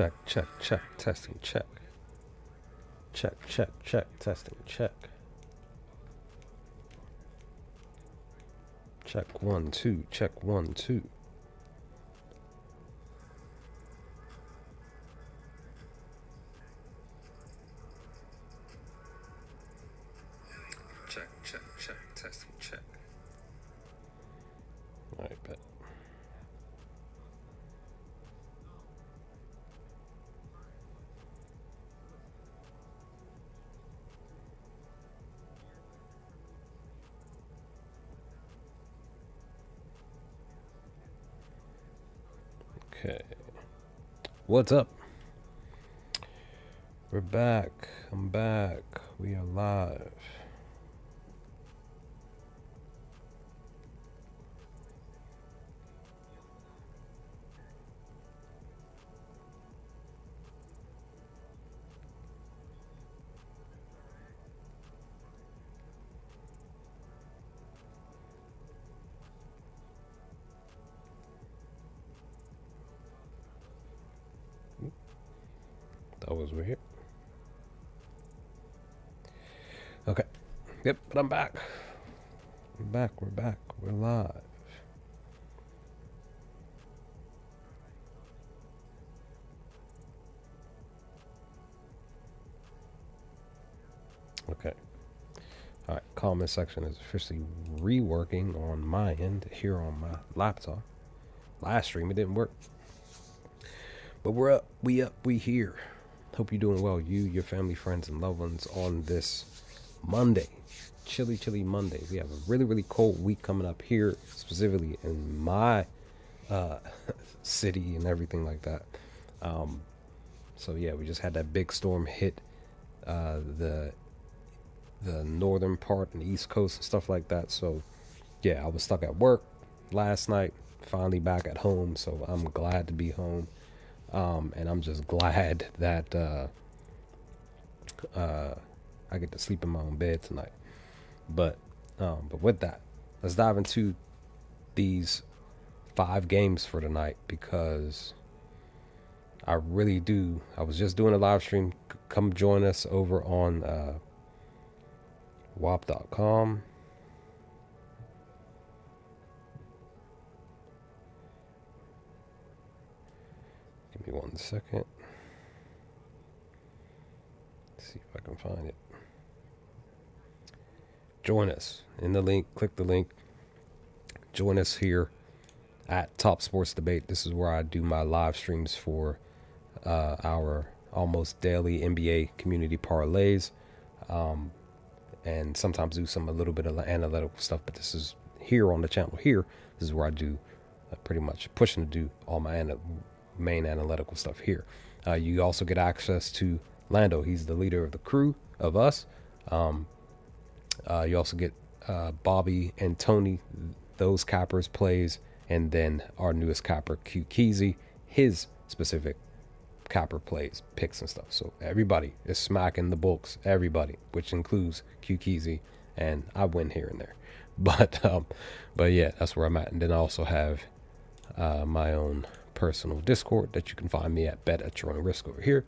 Check, check, check, testing, check. Check, check, check, testing, check. Check 1 2, check 1 2. Check, check, check, testing, check. Alright, bet. Okay. What's up? We're back. I'm back. We are live. That was weird. Okay. Yep, but I'm back. We're back. We're back. We're live. Okay. All right. Comment section is officially reworking on my end here on my laptop. Last stream it didn't work, but we're up. We here. Hope you're doing well. You, your family, friends, and loved ones on this Monday. Chilly Monday. We have a really cold week coming up here, specifically in my city and everything like that. So yeah, we just had that big storm hit the northern part and the East Coast and stuff like that. So yeah, I was stuck at work last night. Finally back at home, so I'm glad to be home. And I'm just glad that I get to sleep in my own bed tonight. But with that, let's dive into these 5 games for tonight, because I really do. I was just doing a live stream. Come join us over on WAP.com. Give me 1 second. Let's see if I can find it. Join us in the link. Click the link. Join us here at Top Sports Debate. This is where I do my live streams for our almost daily NBA community parlays, and sometimes do a little bit of analytical stuff. But this is here on the channel. Here, this is where I do pretty much pushing to do all my main analytical stuff here. You also get access to Lando. He's the leader of the crew of us. You also get Bobby and Tony, those cappers plays, and then our newest capper, Q Keezy, his specific capper plays, picks and stuff. So everybody is smacking the books, everybody, which includes Q Keezy, and I win here and there. But yeah, that's where I'm at. And then I also have my own personal Discord that you can find me at Bet at Your Own Risk over here.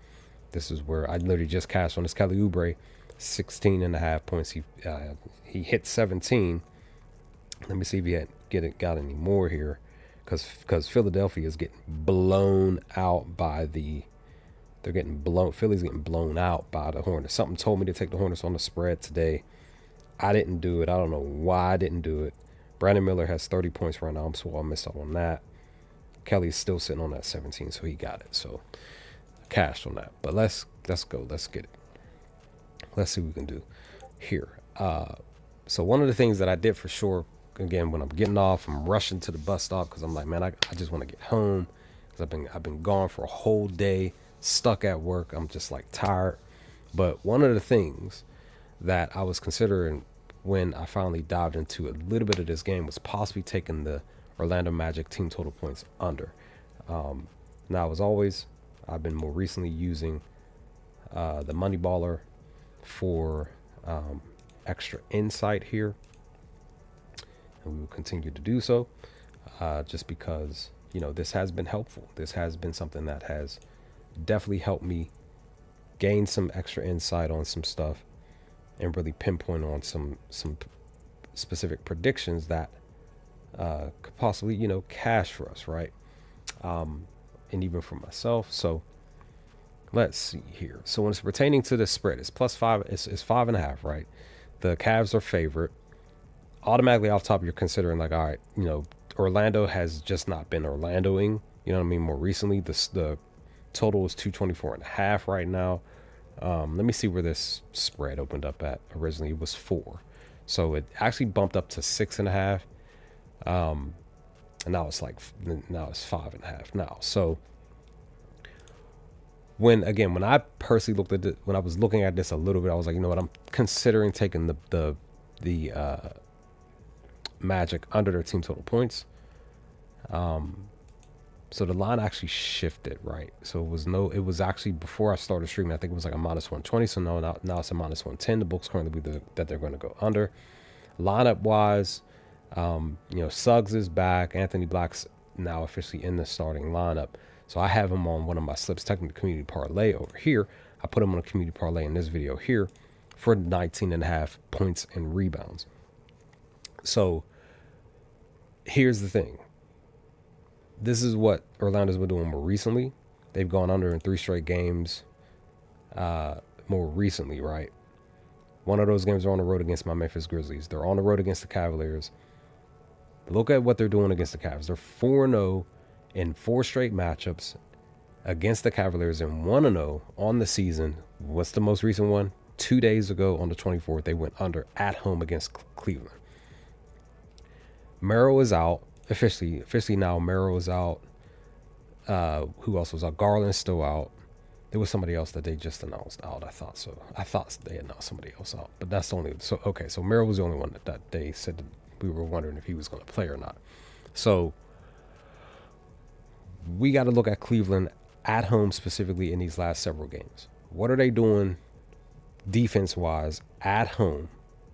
This is where I literally just cashed on this Kelly Oubre, 16.5 points. He hit 17. Let me see if he got any more here, because Philadelphia is getting blown out by Philly's getting blown out by the Hornets. Something told me to take the Hornets on the spread today. I didn't do it. I don't know why I didn't do it. Brandon Miller has 30 points right now, so I missed out on that. Kelly's still sitting on that 17, so he got it. So cashed on that. But let's go. Let's get it. Let's see what we can do here. So one of the things that I did for sure, again, when I'm getting off, I'm rushing to the bus stop because I'm like, man, I just want to get home, because I've been gone for a whole day, stuck at work. I'm just like tired. But one of the things that I was considering when I finally dived into a little bit of this game was possibly taking the Orlando Magic team total points under. Now, I've been more recently using the Money Baller for extra insight here, and we will continue to do so, just because this has been helpful. This has been something that has definitely helped me gain some extra insight on some stuff and really pinpoint on some specific predictions that could possibly, cash for us, right? And even for myself. So let's see here. So when it's pertaining to the spread, it's +5. It's 5.5, right? The Cavs are favorite. Automatically off top, you're considering like, all right, Orlando has just not been Orlandoing. You know what I mean? More recently, the total is 224.5 right now. Let me see where this spread opened up at. Originally, it was 4, so it actually bumped up to 6.5. And now it's 5.5 now. So when I personally looked at it, when I was looking at this a little bit, I was like, you know what, I'm considering taking the Magic under their team total points. So the line actually shifted, right? So it was actually, before I started streaming, I think it was like a -120. So now it's a -110. The books currently believe that they're going to go under. Lineup wise, Suggs is back. Anthony Black's now officially in the starting lineup. So I have him on one of my slips, technically community parlay over here. I put him on a community parlay in this video here for 19.5 points and rebounds. So here's the thing. This is what Orlando's been doing more recently. They've gone under in 3 straight games more recently, right? One of those games are on the road against my Memphis Grizzlies. They're on the road against the Cavaliers. Look at what they're doing against the Cavs. They're 4-0 in 4 straight matchups against the Cavaliers and 1-0 on the season. What's the most recent one? 2 days ago on the 24th, they went under at home against Cleveland. Merrill is out. Officially now, Merrill is out. Who else was out? Garland's still out. There was somebody else that they just announced out. I thought they announced somebody else out, but that's the only. So okay, so Merrill was the only one that they said that we were wondering if he was going to play or not. So we got to look at Cleveland at home specifically in these last several games. What are they doing defense-wise at home?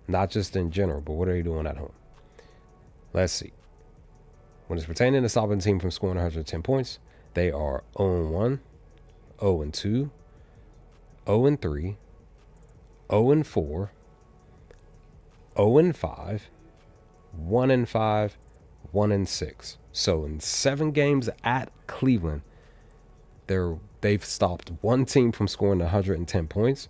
Not just in general, but what are they doing at home? Let's see. When it's pertaining to stopping the team from scoring 110 points, they are 0-1, 0-2, 0-3, 0-4, 0-5, 1-5, 1-6. So in 7 games at Cleveland, they've stopped one team from scoring 110 points,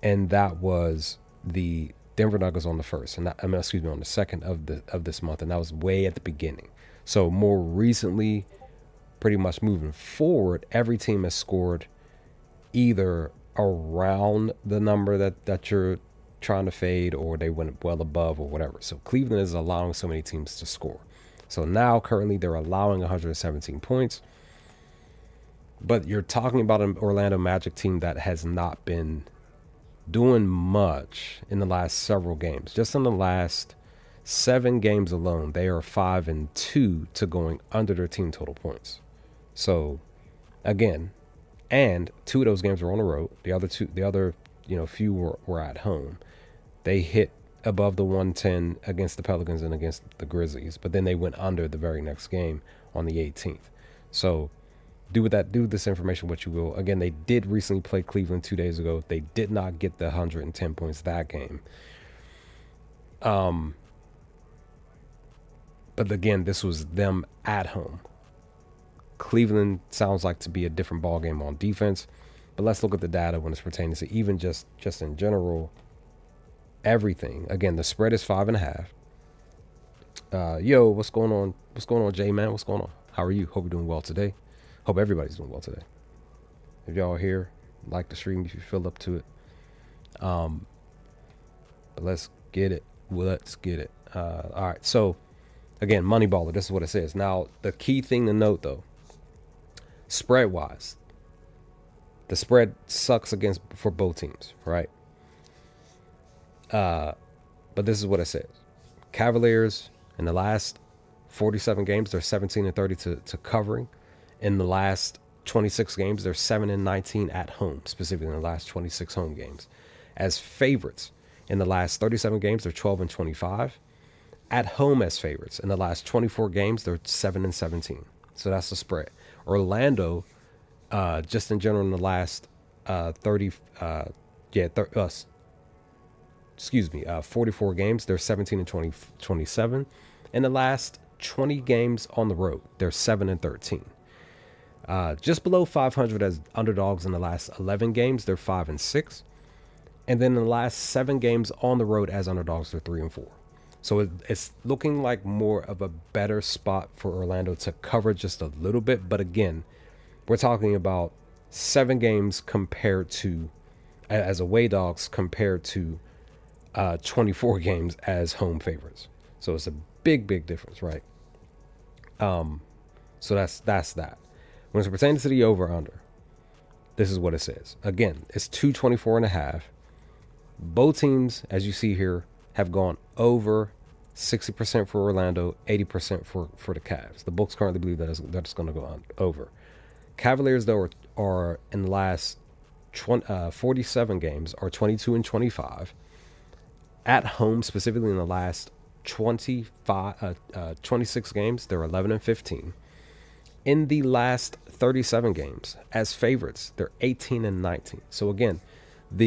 and that was the Denver Nuggets on the first, and on the second of this month, and that was way at the beginning. So more recently, pretty much moving forward, every team has scored either around the number that you're trying to fade, or they went well above or whatever. So Cleveland is allowing so many teams to score. So now currently they're allowing 117 points. But you're talking about an Orlando Magic team that has not been doing much in the last several games. Just in the last 7 games alone, they are 5-2 to going under their team total points. So again, and 2 of those games were on the road. The other few were at home. They hit above the 110 against the Pelicans and against the Grizzlies, but then they went under the very next game on the 18th. So do with this information what you will. Again, they did recently play Cleveland 2 days ago. They did not get the 110 points that game. But again, this was them at home. Cleveland sounds like to be a different ball game on defense. But let's look at the data when it's pertaining to even just in general, everything. Again, the spread is 5.5. Yo, what's going on? What's going on, Jay, man? What's going on? How are you? Hope you're doing well today. Hope everybody's doing well today. If y'all are here, like the stream if you feel up to it. But let's get it. All right. So again, Moneyballer, this is what it says. Now, the key thing to note though, spread wise, the spread sucks for both teams, right? But this is what it says. Cavaliers in the last 47 games, they're 17-30 to covering. In the last 26 games, they're 7-19 at home, specifically in the last 26 home games. As favorites, in the last 37 games, they're 12-25. At home as favorites, in the last 24 games, they're 7-17. So that's the spread. Orlando, Just in general, in the last 30, yeah, excuse me, 44 games, they're 17 and 27. In the last 20 games on the road, they're 7 and 13. Just below 500 as underdogs in the last 11 games, they're 5 and 6. And then in the last 7 games on the road as underdogs, they're 3 and 4. So it's looking like more of a better spot for Orlando to cover just a little bit. But again, we're talking about 7 games compared to, as away dogs, compared to 24 games as home favorites. So it's a big difference, right? So that's that. When it's pertaining to the over-under, this is what it says. Again, it's 224.5. Both teams, as you see here, have gone over 60% for Orlando, 80% for the Cavs. The books currently believe that it's going to go on over. Cavaliers, though, are in the last 47 games, are 22 and 25. At home, specifically in the last 26 games, they're 11 and 15. In the last 37 games, as favorites, they're 18 and 19. So again,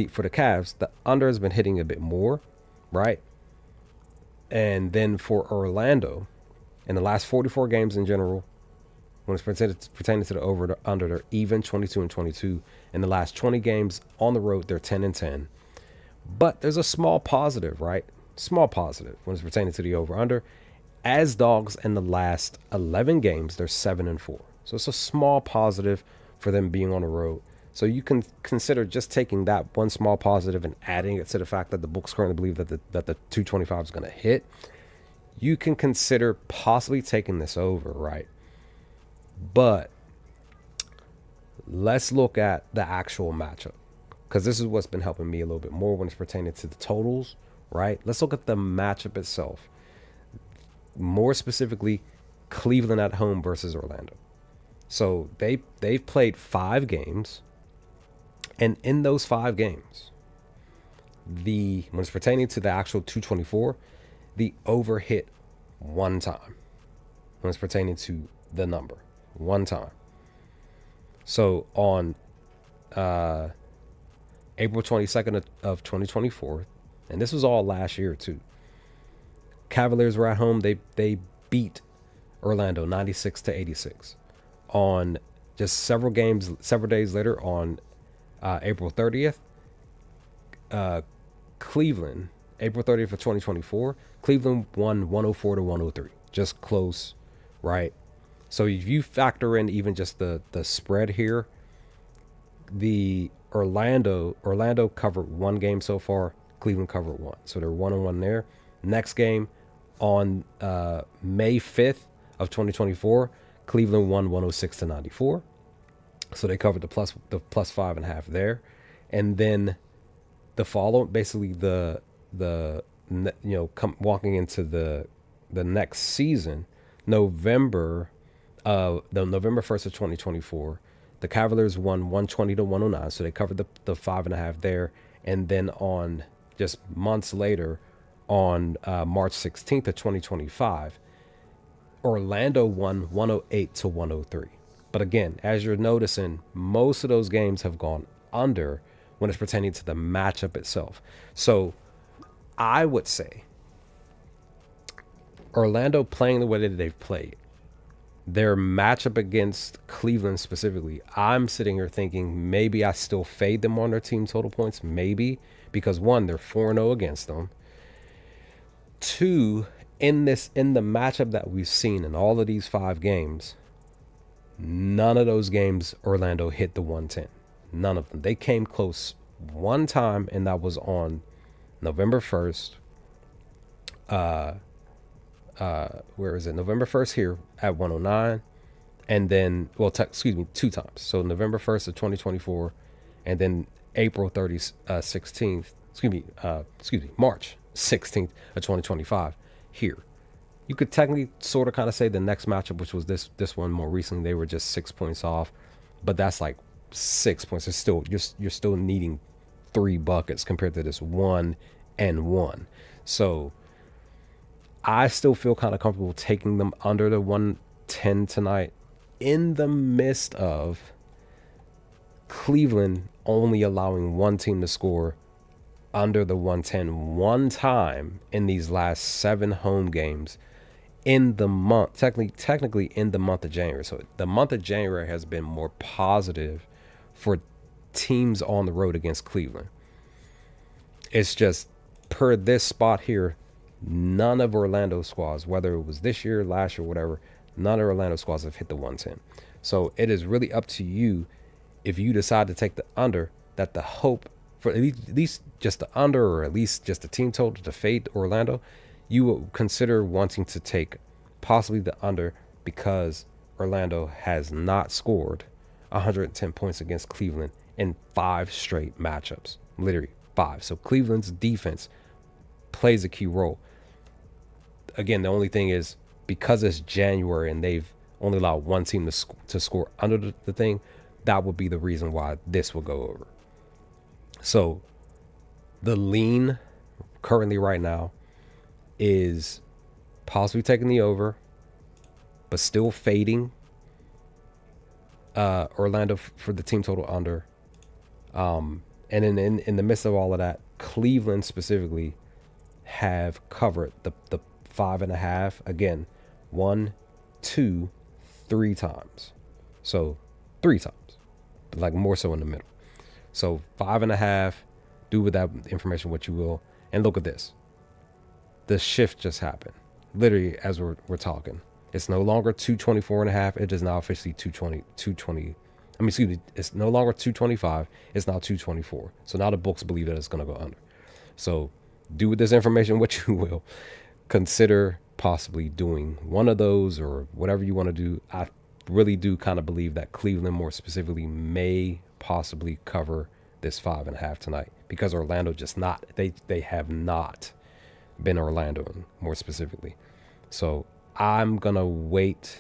for the Cavs, the under has been hitting a bit more, right? And then for Orlando, in the last 44 games in general, when it's pertaining to the over to under, they're even 22 and 22. In the last 20 games on the road, they're 10 and 10. But there's a small positive, right? Small positive when it's pertaining to the over under. As dogs in the last 11 games, they're 7 and 4. So it's a small positive for them being on the road. So you can consider just taking that one small positive and adding it to the fact that the books currently believe that the 225 is going to hit. You can consider possibly taking this over, right? But let's look at the actual matchup, because this is what's been helping me a little bit more when it's pertaining to the totals, right? Let's look at the matchup itself. More specifically, Cleveland at home versus Orlando. So they've played 5 games, and in those 5 games, when it's pertaining to the actual 224, the over hit one time. When it's pertaining to the number, one time. So on April 22nd of 2024, and this was all last year too, Cavaliers were at home. They beat Orlando 96-86. On just several days later, on April 30th, Cleveland, April 30th of 2024, Cleveland won 104-103. Just close, right? So if you factor in even just the spread here, the Orlando covered 1 game so far, Cleveland covered 1. So they're 1-1 there. Next game on May 5th of 2024, Cleveland won 106-94. So they covered the plus 5.5 there. And then the following, basically walking into the next season, November 1st of 2024, the Cavaliers won 120-109. So they covered the 5.5 there. And then on just months later, on March 16th of 2025, Orlando won 108-103. But again, as you're noticing, most of those games have gone under when it's pertaining to the matchup itself. So I would say Orlando playing the way that they've played, their matchup against Cleveland specifically, I'm sitting here thinking maybe I still fade them on their team total points, maybe, because 1, they're 4-0 against them. 2, in the matchup that we've seen in all of these 5 games, none of those games Orlando hit the 110. None of them. They came close one time, and that was on November 1st. Where is it? November 1st here at 109. And then, 2 times. So November 1st of 2024, and then April 30th, 16th, March 16th of 2025 here. You could technically sort of kind of say the next matchup, which was this one more recently, they were just 6 points off, but that's like 6 points. It's still, you're still needing 3 buckets compared to this 1 and 1. So I still feel kind of comfortable taking them under the 110 tonight, in the midst of Cleveland only allowing one team to score under the 110 one time in these last 7 home games in the month, technically in the month of January. So the month of January has been more positive for teams on the road against Cleveland. It's just per this spot here, none of Orlando's squads, whether it was this year, last year, whatever, none of Orlando squads have hit the 110. So it is really up to you if you decide to take the under, that the hope for at least just the under, or at least just the team total to fade Orlando, you will consider wanting to take possibly the under, because Orlando has not scored 110 points against Cleveland in 5 straight matchups. Literally 5. So Cleveland's defense plays a key role. Again, the only thing is, because it's January and they've only allowed one team to score under the thing, that would be the reason why this will go over. So the lean currently right now is possibly taking the over, but still fading Orlando for the team total under. And in the midst of all of that, Cleveland specifically have covered the 5.5 again, 1, 2, 3 times. So 3 times, but like more so in the middle. So 5.5. Do with that information what you will. And look at this. The shift just happened. Literally, as we're talking, it's no longer 224.5. It is now officially 220. I mean, excuse me. It's no longer 225. It's now 224. So now the books believe that it's going to go under. So do with this information what you will. Consider possibly doing one of those or whatever you want to do. I really do kind of believe that Cleveland more specifically may possibly cover this 5.5 tonight, because Orlando just not, they have not been Orlandoing more specifically. So I'm gonna wait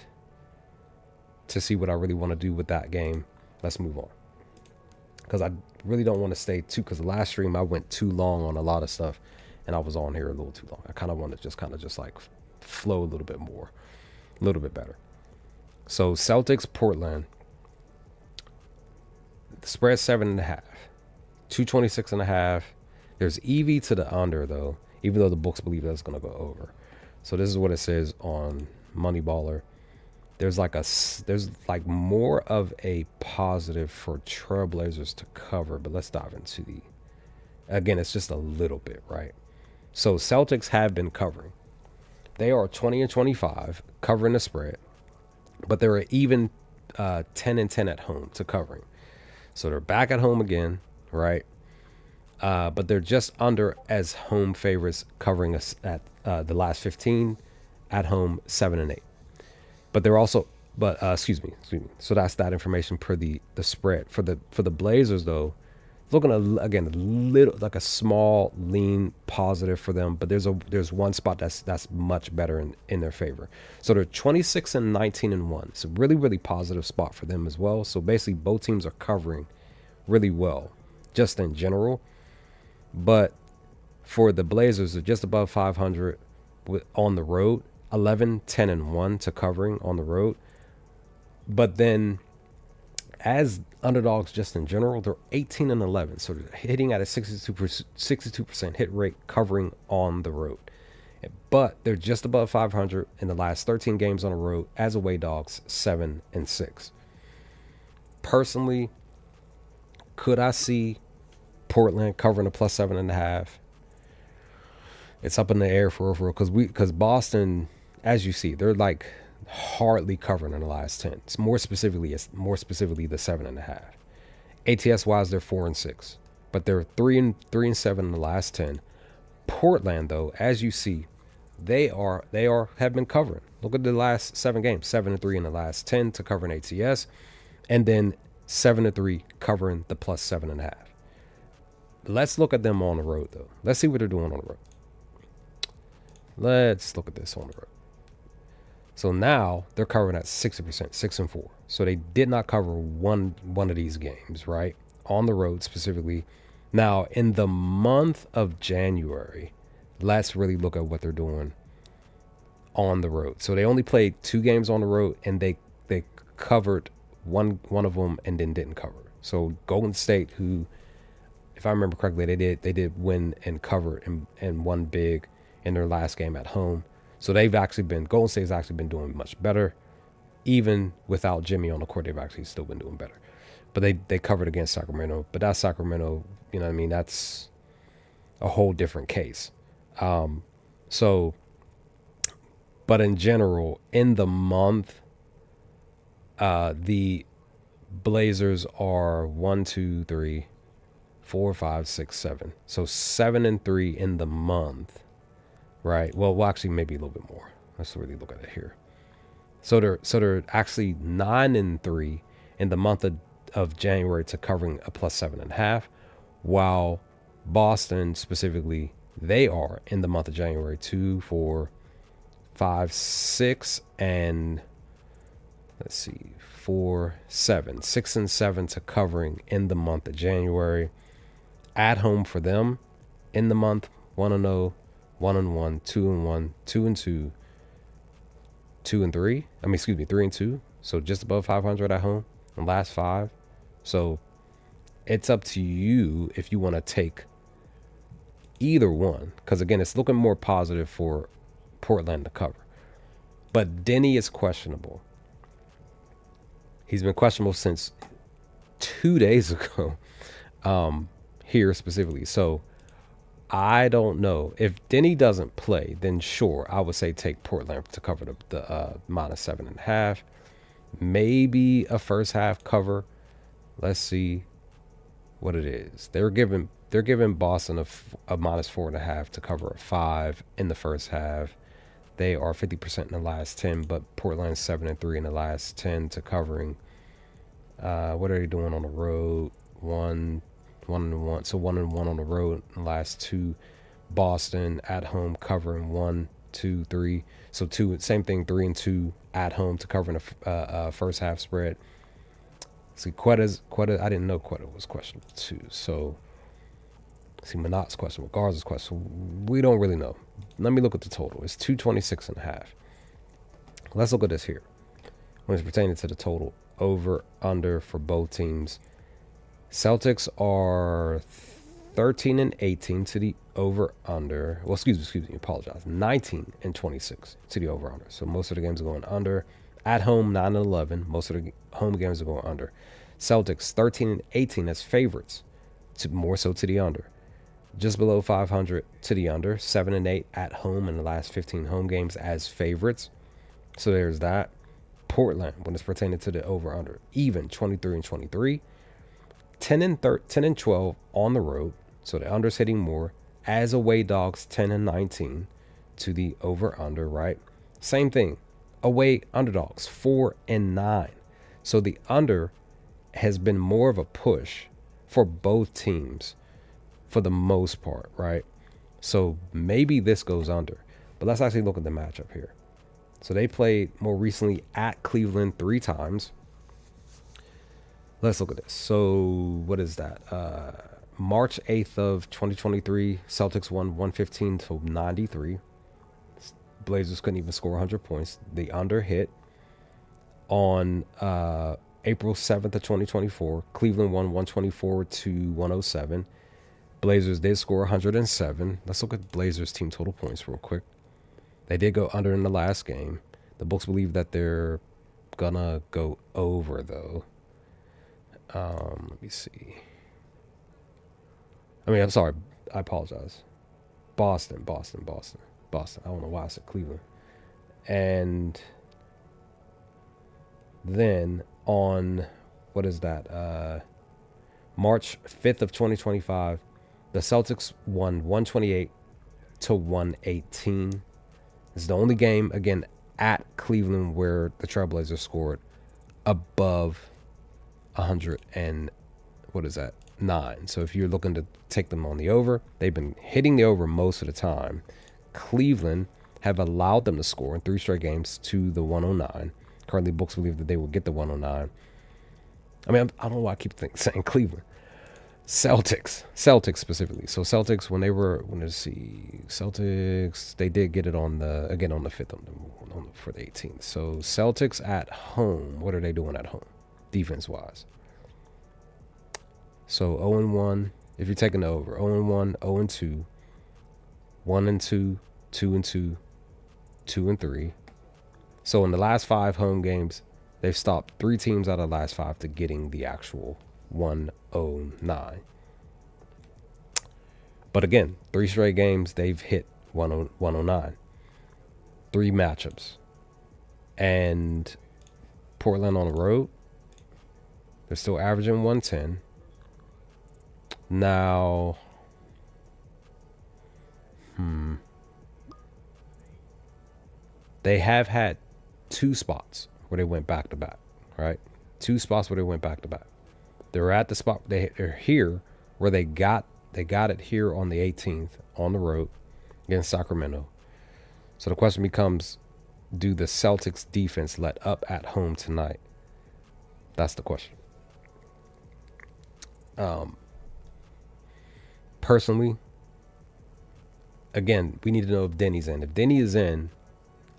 to see what I really want to do with that game. Let's move on, because I really don't want to stay too, because the last stream I went too long on a lot of stuff and I was on here a little too long. I kind of want to just like flow a little bit more, a little bit better. So Celtics Portland, the spread 7.5, 226.5. There's EV to the under though, even though the books believe that's going to go over. So this is what it says on Moneyballer. There's like more of a positive for Trailblazers to cover, but let's dive into again, it's just a little bit, right? So Celtics have been covering. They are 20-25 covering the spread, but they're even 10-10 at home to covering. So they're back at home again, right? But they're just under as home favorites, covering us at the last 15 at home, 7-8. But they're also, excuse me. So that's that information per the spread for the Blazers though. Looking again a little like a small lean positive for them, but there's one spot that's much better in their favor. So they're 26-19-1. It's a really, really positive spot for them as well. So basically both teams are covering really well just in general. But for the Blazers, they're just above 500 on the road, 11-10-1 to covering on the road. But then as underdogs just in general, they're 18-11. So they're hitting at a 62% hit rate covering on the road. But they're just above 500 in the last 13 games on the road as away dogs, 7-6. Personally, could I see Portland covering a plus 7.5? It's up in the air for real, because Boston, as you see, they're like hardly covering in the last 10. It's more specifically the 7.5. ATS wise, they're 4-6, but they're 3-7 in the last 10. Portland, though, as you see, they have been covering. Look at the last 7 games: 7-3 in the last 10 to covering ATS, and then 7-3 covering the plus 7.5. Let's look at them on the road, though. Let's see what they're doing on the road. Let's look at this on the road. So now they're covering at 60%, 6-4. So they did not cover one of these games, right? On the road specifically. Now, in the month of January, let's really look at what they're doing on the road. So they only played 2 games on the road, and they covered one of them and then didn't cover. So Golden State, who, if I remember correctly, they did win and cover and won big in their last game at home. So Golden State's actually been doing much better. Even without Jimmy on the court, they've actually still been doing better. But they covered against Sacramento. But that's Sacramento, you know what I mean? That's a whole different case. So, but in general, in the month, the Blazers are 1, 2, 3, 4, 5, 6, 7. So 7-3 in the month, right? Well, actually, maybe a little bit more. Let's really look at it here. So they're actually 9-3 in the month of January to covering a +7.5, while Boston specifically, they are in the month of January 2, 4, 5, 6, and let's see, 4, 7, 6 and 7 to covering in the month of January. At home for them in the month, 1-0, 1-1, 2-1, 2-2, 2-3. 3-2. So just above 500 at home in the last 5. So it's up to you if you want to take either one, because again, it's looking more positive for Portland to cover. But Denny is questionable. He's been questionable since 2 days ago, here specifically. So I don't know. If Denny doesn't play, then sure, I would say take Portland to cover the -7.5. Maybe a first half cover. Let's see what it is. They're giving Boston a -4.5 to cover a 5 in the first half. They are 50% in the last 10, but Portland's 7-3 in the last 10 to covering. What are they doing on the road? 1-1. So 1-1 on the road in the last 2. Boston at home covering 1, 2, 3. So 2, same thing, 3-2 at home to covering a first half spread. See, Quetta, I didn't know Quetta was questionable too. So, see, Manat's questionable, Garza's questionable. We don't really know. Let me look at the total. It's 226.5. Let's look at this here. When it's pertaining to the total, over, under for both teams. Celtics are 13-18 to the over under. Well, excuse me, apologize. 19-26 to the over under. So most of the games are going under. At home, 9-11. Most of the home games are going under. Celtics 13-18 as favorites, more so to the under. Just below 500 to the under. 7-8 at home in the last 15 home games as favorites. So there's that. Portland, when it's pertaining to the over under, even 23-23. 10-12 on the road. So the under's hitting more. As away dogs, 10-19 to the over under, right? Same thing. Away underdogs, 4-9. So the under has been more of a push for both teams for the most part, right? So maybe this goes under. But let's actually look at the matchup here. So they played more recently at Cleveland 3 times. Let's look at this. So what is that? March 8th of 2023, Celtics won 115-93. Blazers couldn't even score 100 points. The under hit on April 7th of 2024. Cleveland won 124-107. Blazers did score 107. Let's look at Blazers team total points real quick. They did go under in the last game. The books believe that they're gonna go over though. Let me see. I'm sorry. I apologize. Boston. I don't know why I said Cleveland. And then on, what is that? March 5th of 2025, the Celtics won 128-118. It's the only game, again, at Cleveland where the Trailblazers scored above 100 and, what is that? 9. So if you're looking to take them on the over, they've been hitting the over most of the time. Cleveland have allowed them to score in 3 straight games to the 109. Currently, books believe that they will get the 109. I don't know why I keep saying Cleveland. Celtics specifically. So Celtics, Celtics, they did get it on the 5th for the 18th. So Celtics at home, what are they doing at home, defense-wise? So 0-1, if you're taking the over, 0-1, 0-2, 1-2, 2-2, 2-3. So in the last 5 home games, they've stopped 3 teams out of the last 5 to getting the actual 109. But again, 3 straight games, they've hit 109. 3 matchups. And Portland on the road, they're still averaging 110. Now, they have had 2 spots where they went back to back, right? 2 spots where they went back to back. They're at the spot, they're here where they got it here on the 18th on the road against Sacramento. So the question becomes, do the Celtics defense let up at home tonight? That's the question. Personally, again, we need to know if Denny's in. If Denny is in,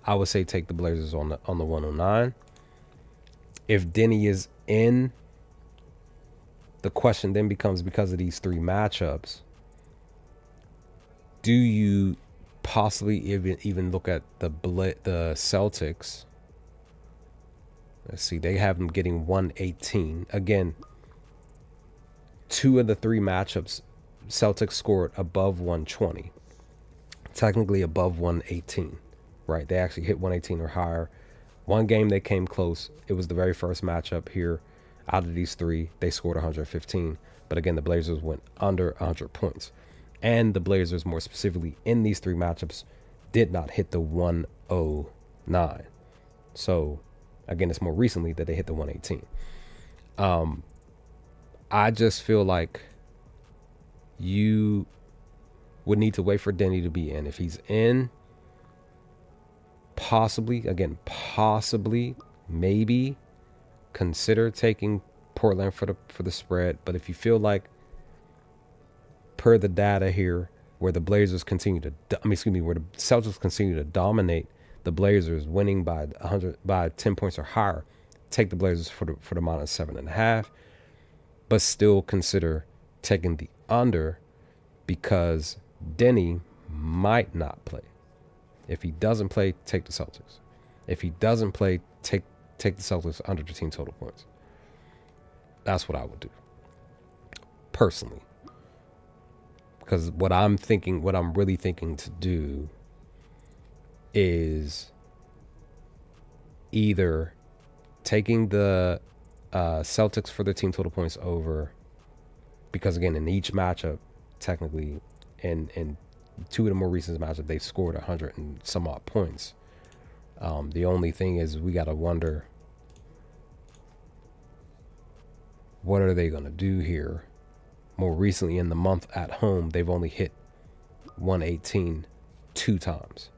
I would say take the Blazers on the 109. If Denny is in, the question then becomes, because of these 3 matchups, do you possibly even look at the Celtics? Let's see, they have them getting 118. Again, 2 of the 3 matchups, Celtics scored above 120. Technically above 118, right? They actually hit 118 or higher. One game they came close. It was the very first matchup here. Out of these 3, they scored 115. But again, the Blazers went under 100 points. And the Blazers, more specifically in these 3 matchups, did not hit the 109. So, again, it's more recently that they hit the 118. I just feel like you would need to wait for Denny to be in. If he's in, possibly, maybe consider taking Portland for the spread. But if you feel like, per the data here, where the Blazers continue to, where the Celtics continue to dominate the Blazers, winning by 10 points or higher, take the Blazers for the -7.5, but still consider taking the under, because Denny might not play. If he doesn't play, take the Celtics. If he doesn't play, take the Celtics under the team total points. That's what I would do, personally. Because what I'm really thinking to do is either taking the Celtics for their team total points over, because again, in each matchup, technically, in 2 of the more recent matchups, they've scored 100 and some odd points. The only thing is, we got to wonder, what are they going to do here? More recently in the month at home, they've only hit 118 2 times.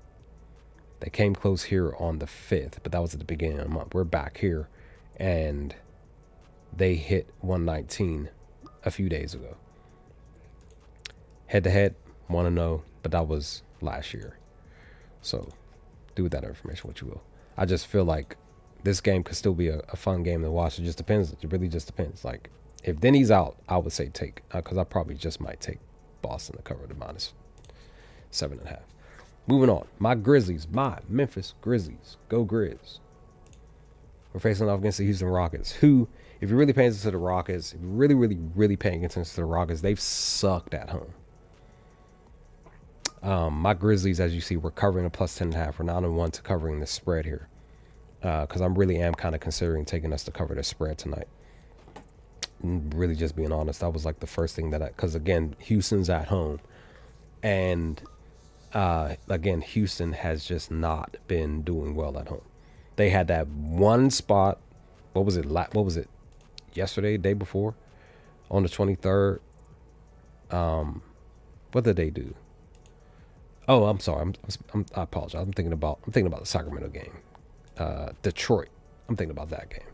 They came close here on the 5th, but that was at the beginning of the month. We're back here, and they hit 119 a few days ago. Head-to-head, 1-0, but that was last year. So do with that information what you will. I just feel like this game could still be a fun game to watch. It just depends. It really just depends. Like, if Denny's out, I would say take, because I probably just might take Boston to cover the -7.5. Moving on. My Memphis Grizzlies. Go Grizz. We're facing off against the Houston Rockets, who, if you're really paying attention to the Rockets, if you're really, really, really paying attention to the Rockets, they've sucked at home. My Grizzlies, as you see, were covering a +10.5. We're 9-1 to covering the spread here, because I really am kind of considering taking us to cover the spread tonight. Really, just being honest, that was like the first thing because again, Houston's at home, and again, Houston has just not been doing well at home. They had that one spot. What was it? Yesterday, day before, on the 23rd. What did they do? Oh, I'm sorry. I apologize. I'm thinking about the Sacramento game, Detroit. I'm thinking about that game.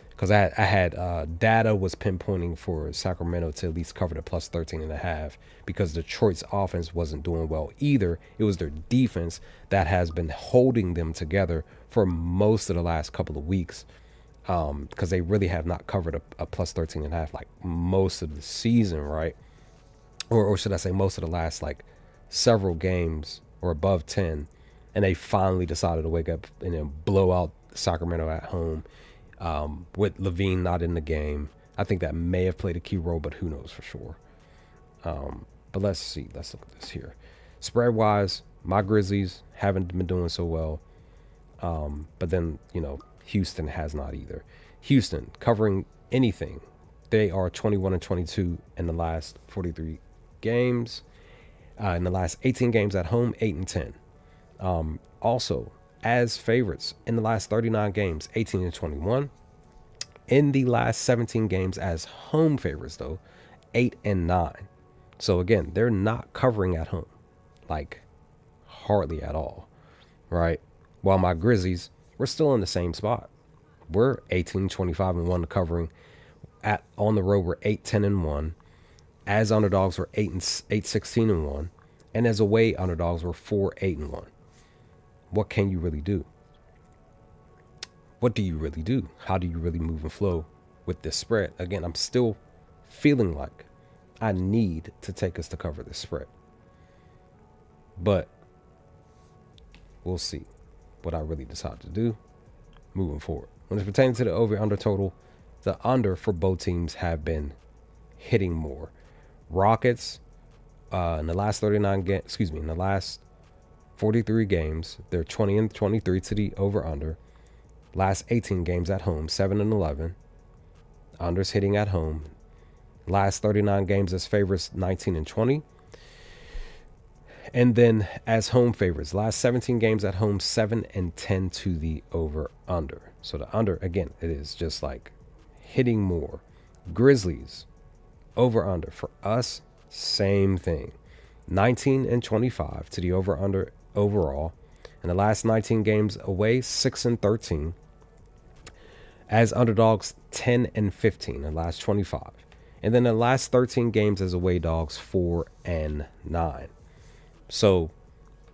Because I had data was pinpointing for Sacramento to at least cover the +13.5, because Detroit's offense wasn't doing well either. It was their defense that has been holding them together for most of the last couple of weeks. because they really have not covered a plus 13.5 like most of the season, right? Or should I say most of the last like several games or above 10, and they finally decided to wake up and then blow out Sacramento at home, with Levine not in the game. I think that may have played a key role, but who knows for sure. But let's see. Let's look at this here. Spread wise, my Grizzlies haven't been doing so well. But then, Houston has not either. Houston covering anything. They are 21-22 in the last 43 games. In the last 18 games at home, 8-10. Also, as favorites in the last 39 games, 18-21. In the last 17 games as home favorites, though, 8-9. So again, they're not covering at home, like hardly at all, right? While my Grizzlies, we're still in the same spot. We're 18-25-1 covering. On the road, we're 8-10-1. As underdogs, we're 8-16-1, and as away underdogs, we're 4-8-1. What can you really do? What do you really do? How do you really move and flow with this spread? Again, I'm still feeling like I need to take us to cover this spread, but we'll see what I really decide to do moving forward. When it's pertaining to the over-under total, the under for both teams have been hitting more. Rockets, in the last 43 games, they're 20-23 to the over-under. Last 18 games at home, 7-11. Unders hitting at home. Last 39 games as favorites, 19-20. And then as home favorites, last 17 games at home, 7-10 to the over-under. So the under, again, it is just like hitting more. Grizzlies, over-under. For us, same thing. 19-25 to the over-under overall. In the last 19 games away, 6-13. As underdogs, 10-15 in the last 25. And then the last 13 games as away dogs, 4-9. So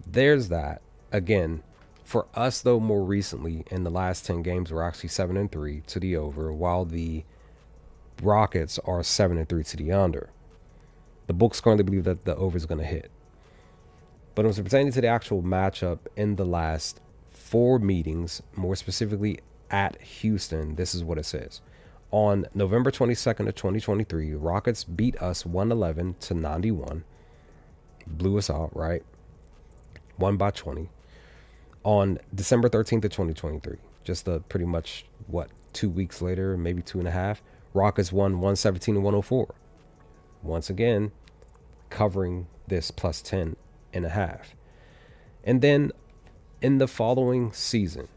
there's that. Again, for us, though, more recently, in the last 10 games, we're actually 7-3 to the over, while the Rockets are 7-3 to the under. The books currently believe that the over is going to hit. But when it's pertaining to the actual matchup in the last 4 meetings, more specifically at Houston, this is what it says. On November 22nd of 2023, Rockets beat us 111-91. Blew us out, right? Won by 20. On December 13th of 2023, just pretty much, 2 weeks later, maybe 2.5, Rockets won 117-104. Once again, covering this plus 10.5. And then in the following season,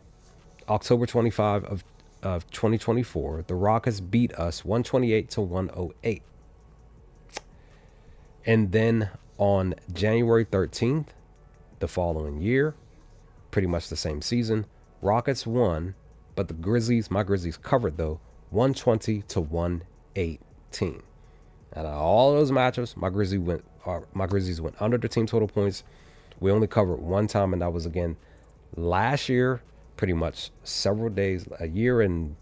October 25 of 2024, the Rockets beat us 128-108. And then on January 13th, the following year, pretty much the same season, Rockets won, but my Grizzlies covered though, 120-118. Out of all those matchups, my Grizzlies went under the team total points. We only covered one time, and that was again last year, pretty much several days, a year and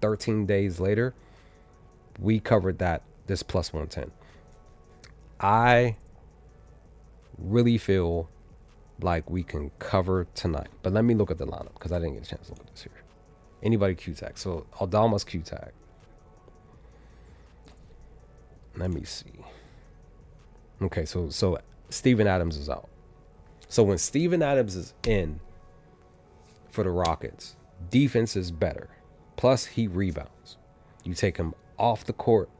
13 days later, we covered this plus 110. I really feel like we can cover tonight, but let me look at the lineup because I didn't get a chance to look at this here. Anybody Q tag? So Aldama's Q tag. Let me see. Okay, so Steven Adams is out. So when Steven Adams is in for the Rockets, defense is better. Plus, he rebounds. You take him off the court.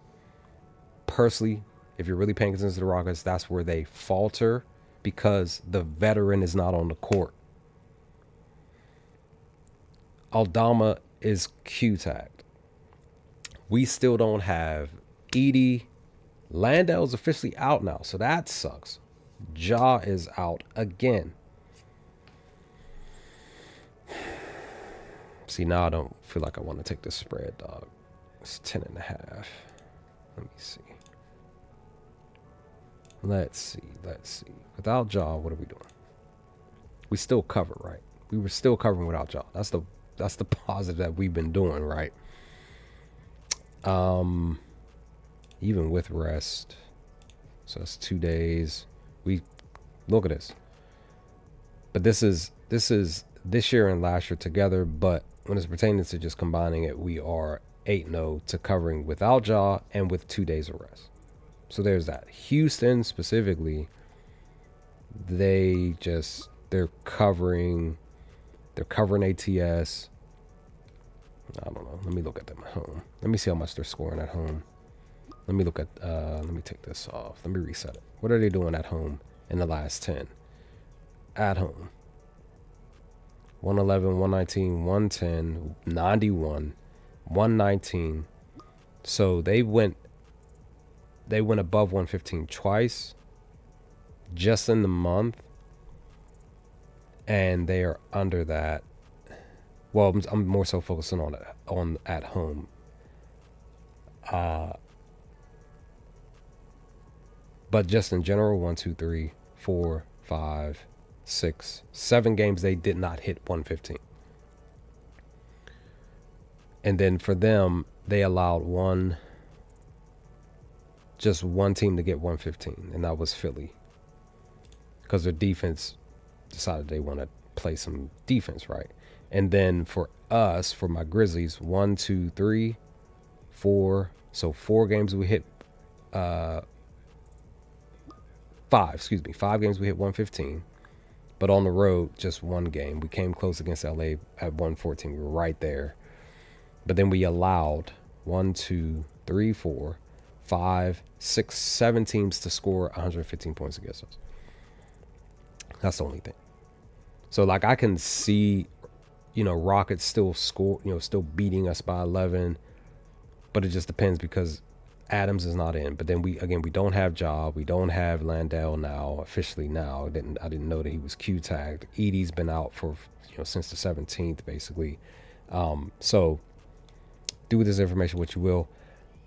Personally, if you're really paying attention to the Rockets, that's where they falter because the veteran is not on the court. Aldama is Q-tagged. We still don't have Edey. Landale's officially out now, so that sucks. Ja is out again. See, now I don't feel like I want to take this spread, dog. It's 10.5. Let me see. Let's see. Without Ja, what are we doing? We still cover, right? We were still covering without Ja. That's the the positive that we've been doing, right? Even with rest. So it's 2 days. We look at this. But this is this year and last year together, but when it's pertaining to just combining it, we are 8-0 to covering without Ja and with 2 days of rest. So there's that. Houston specifically, they're covering ATS. I don't know. Let me look at them at home. Let me see how much they're scoring at home. Let me look at let me take this off. Let me reset it. What are they doing at home in the last 10? At home. 111, 119, 110, 91, 119. So they went above 115 twice just in the month, and they are under that. Well, I'm more so focusing on at home. But just in general, 1, 2, 3, 4, 5, 6, 7 games they did not hit 115. And then for them, they allowed just one team to get 115, and that was Philly. Because their defense decided they want to play some defense, right? And then for us, for my Grizzlies, 1, 2, 3, 4. So 4 games we hit 5 games we hit 115. But on the road, just 1 game. We came close against LA at 114. We were right there. But then we allowed 1, 2, 3, 4, 5, 6, 7 teams to score 115 points against us. That's the only thing. So like I can see, Rockets still score, still beating us by 11, but it just depends because Adams is not in. But then we don't have Ja, we don't have Landale now, officially now. I didn't know that he was Q tagged. Edie's been out for since the 17th basically. So do with this information what you will.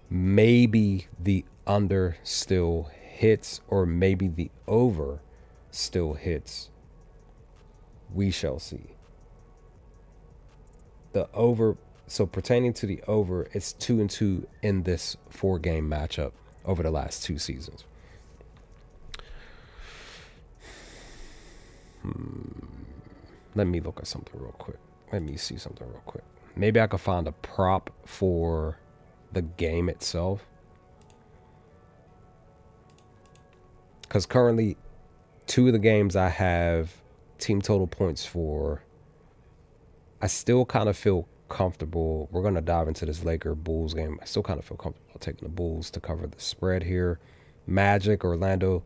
Maybe the under still hits, or maybe the over still hits. We shall see. The over, so pertaining to the over, it's 2-2 in this 4-game matchup over the last 2 seasons. Let me look at something real quick. Let me see something real quick. Maybe I could find a prop for the game itself. Because currently, 2 of the games I have team total points for, I still kind of feel comfortable. We're going to dive into this Laker-Bulls game. I still kind of feel comfortable taking the Bulls to cover the spread here. Magic, Orlando,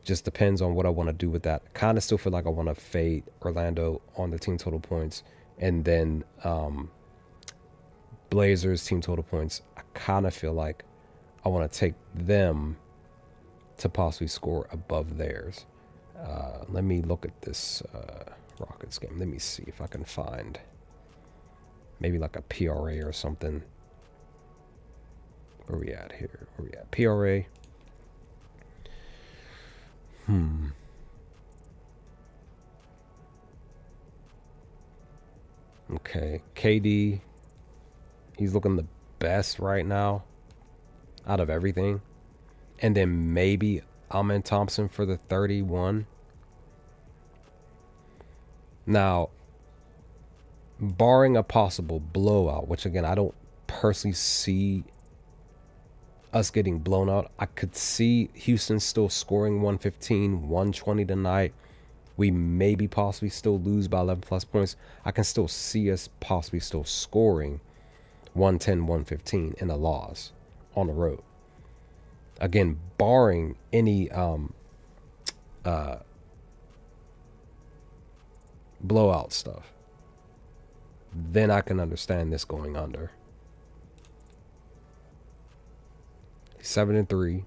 just depends on what I want to do with that. I kind of still feel like I want to fade Orlando on the team total points. And then Blazers team total points, I kind of feel like I want to take them to possibly score above theirs. Let me look at this Rockets game. Let me see if I can find maybe like a PRA or something. Where we at here? Where we at? PRA. Okay. KD. He's looking the best right now out of everything. And then maybe Amen Thompson for the 31. Now, barring a possible blowout, which again, I don't personally see us getting blown out. I could see Houston still scoring 115, 120 tonight. We maybe possibly still lose by 11 plus points. I can still see us possibly still scoring 110, 115 in a loss on the road. Again, barring any blowout stuff, then I can understand this going under. 7-3,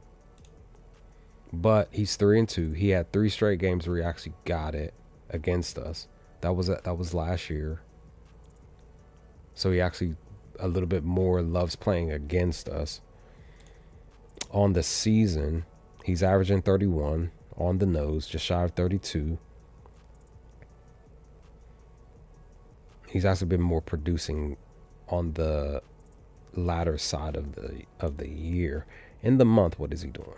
but he's 3-2. He had 3 straight games where he actually got it against us. That was last year. So he actually a little bit more loves playing against us. On the season, he's averaging 31 on the nose, just shy of 32. He's actually been more producing on the latter side of the year. In the month, what is he doing?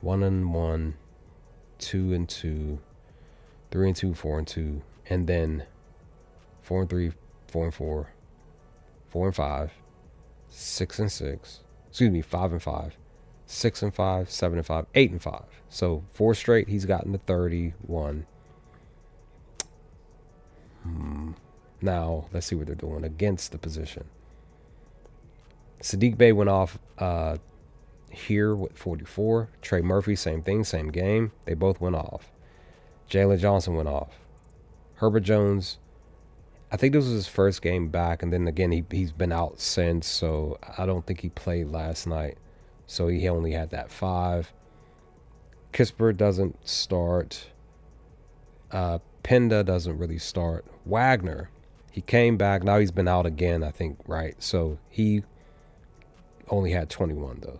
1-1, 2-2, 3-2, 4-2, and then 4-3, 4-4, 4-5, 6-6. Excuse me, 5-5, 6-5, 7-5, 8-5. So 4 straight, he's gotten to 31. Now let's see what they're doing against the position. Sadiq Bey went off here with 44. Trey Murphy, same thing, same game. They both went off. Jalen Johnson went off. Herbert Jones, I think this was his first game back, and then again he's been out since, so I don't think he played last night. So he only had that 5. Kispert doesn't start. Penda doesn't really start. Wagner, he came back. Now he's been out again, I think, right? So he only had 21 though.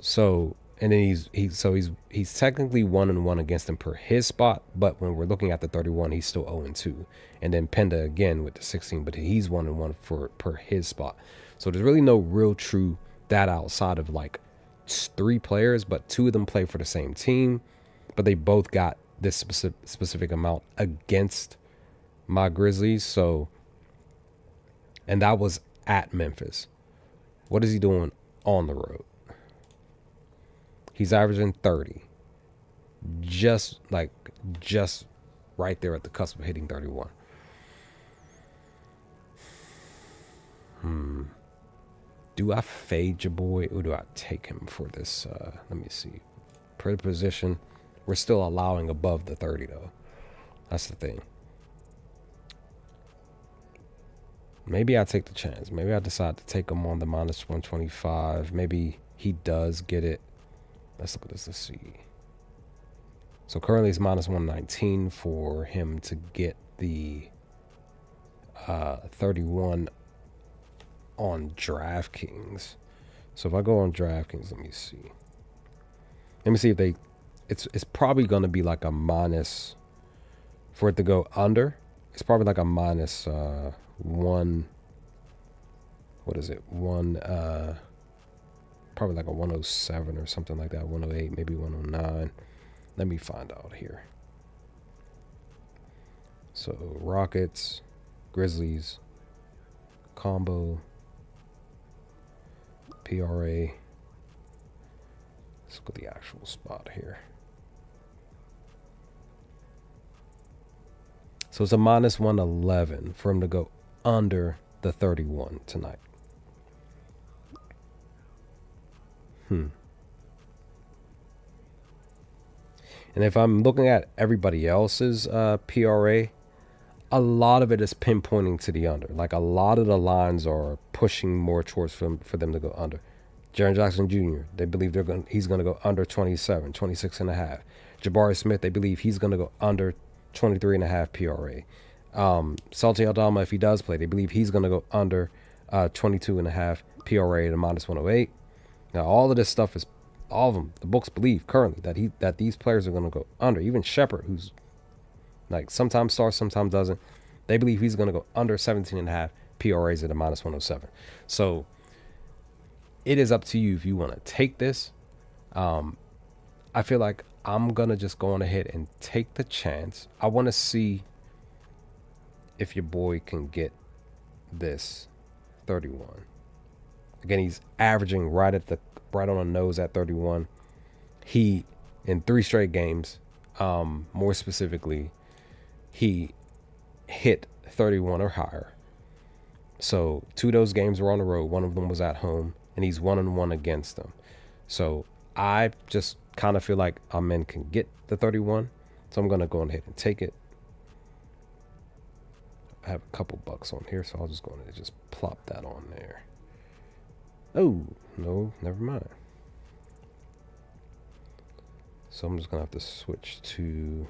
So and then he's technically 1-1 against him per his spot, but when we're looking at the 31, he's still 0-2. And then Penda again with the 16, but he's 1-1 for per his spot. So there's really no real true data outside of like 3 players, but 2 of them play for the same team, but they both got this specific amount against my Grizzlies. So, and that was at Memphis. What is he doing on the road? He's averaging 30. Just right there at the cusp of hitting 31. Do I fade your boy or do I take him for this? Let me see. Per position, we're still allowing above the 30 though. That's the thing. Maybe I take the chance. Maybe I decide to take him on the -125. Maybe he does get it. Let's look at this. Let's see. So currently it's -119 for him to get the 31 on DraftKings. So if I go on DraftKings, let me see. Let me see if they. It's probably going to be like a minus for it to go under. It's probably like a minus 1. What is it? Probably like a 107 or something like that. 108, maybe 109. Let me find out here. So Rockets, Grizzlies, combo, PRA. Let's look at the actual spot here. So it's a -111 for him to go under the 31 tonight. And if I'm looking at everybody else's PRA, a lot of it is pinpointing to the under. Like a lot of the lines are pushing more towards for them to go under. Jaren Jackson Jr., they believe he's going to go under 27, 26.5. Jabari Smith, they believe he's going to go under 23.5 PRA. Salty Aldama, if he does play, they believe he's going to go under 22.5 PRA at a -108. Now, all of this stuff is, all of them, the books believe currently that these players are going to go under. Even Shepard, who's like sometimes starts, sometimes doesn't, they believe he's going to go under 17.5 PRAs at a -107. So it is up to you if you want to take this. I feel like I'm going to just go on ahead and take the chance. I want to see if your boy can get this 31. Again, he's averaging right on the nose at 31. He, in 3 straight games, more specifically, he hit 31 or higher. So 2 of those games were on the road. 1 of them was at home, and he's 1-1 against them. So I just kind of feel like our men can get the 31. So I'm going to go ahead and take it. I have a couple bucks on here, so I'll just go ahead and just plop that on there. Oh, no, never mind. So I'm just going to have to switch to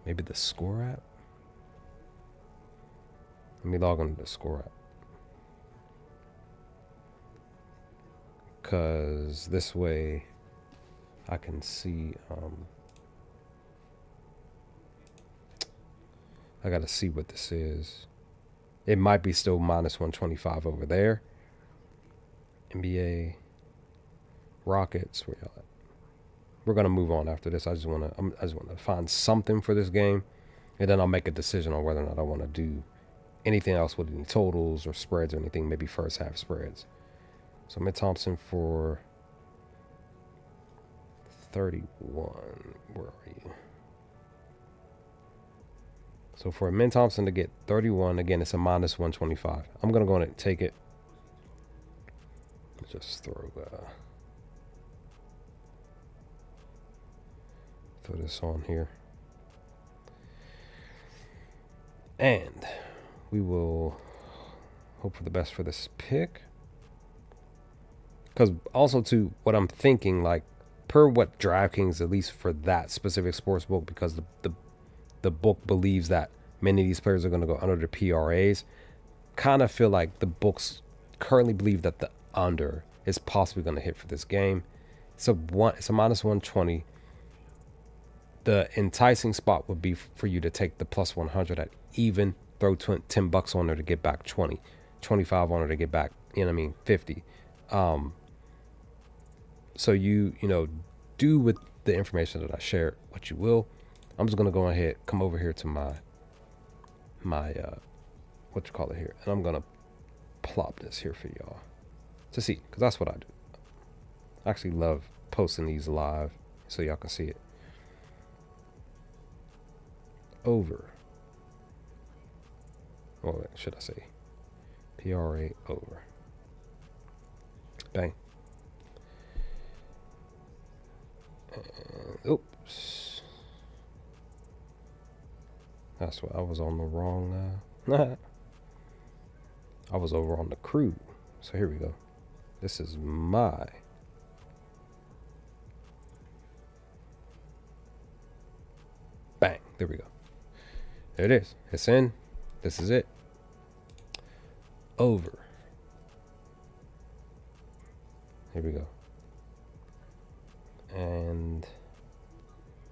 maybe the Score app. Let me log into the Score app. Because this way I can see I got to see what this is. It might be still minus 125 over there. NBA Rockets. Where y'all at? We're gonna move on after this. I just wanna find something for this game, and then I'll make a decision on whether or not I want to do anything else with any totals or spreads or anything. Maybe first half spreads. So Mitt Thompson for 31. Where are you? So for Mitt Thompson to get 31, again, it's a minus 125. I'm gonna go ahead and take it. Just throw this on here, and we will hope for the best for this pick. Because also too, what I'm thinking, like per what DraftKings, at least for that specific sports book, because the book believes that many of these players are going to go under the PRAs. Kind of feel like the books currently believe that the under is possibly going to hit for this game. It's a minus 120. The enticing spot would be for you to take the plus 100 at even, throw $10 on there to get back 20, 25 on there to get back, 50. So you do with the information that I shared what you will. I'm just gonna go ahead, come over here to my what you call it here, and I'm gonna plop this here for y'all to see, because that's what I do. I actually love posting these live so y'all can see it. Over. What should I say? PRA over. Bang. And, oops. That's what I was on the wrong. I was over on the crew. So here we go. This is my. Bang. There we go. There it is. It's in. This is it. Over. Here we go. And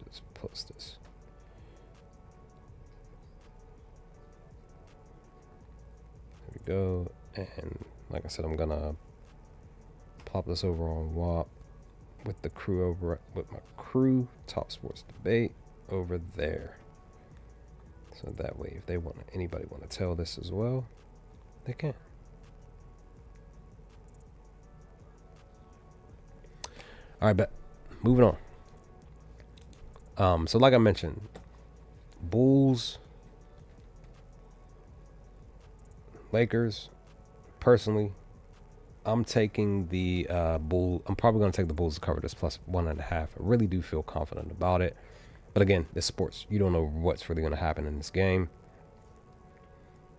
let's post this. There we go. And like I said, I'm gonna plop this over on WAP with the crew over with my crew, Top Sports Debate over there. So that way, if anybody want to tell this as well, they can. All right, but moving on. So like I mentioned, Bulls, Lakers. Personally, I'm taking the Bull. I'm probably going to take the Bulls to cover this plus 1.5. I really do feel confident about it. But again, it's sports. You don't know what's really going to happen in this game.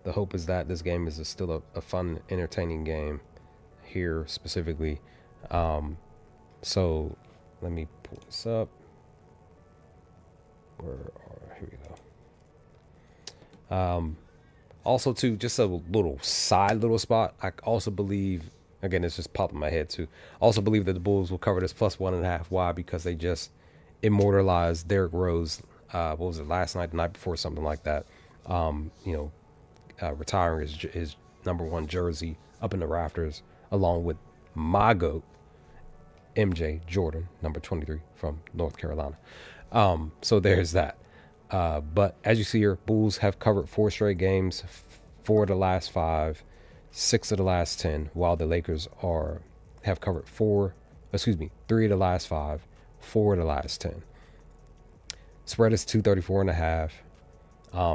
The hope is that this game is still a fun, entertaining game here specifically. So let me pull this up. Here we go. Also, too, just a little spot. I also believe, again, it's just popped in my head too. Also believe that the Bulls will cover this plus 1.5. Why? Because they just immortalized Derrick Rose. What was it, last night, the night before, something like that. Retiring his number 1 jersey up in the rafters, along with my GOAT, MJ Jordan, number 23 from North Carolina. So there's that. But as you see here, Bulls have covered 4 straight games, 4 of the last 5, 6 of the last 10, while the Lakers have covered 3 of the last 5, 4 of the last 10. Spread is 234.5.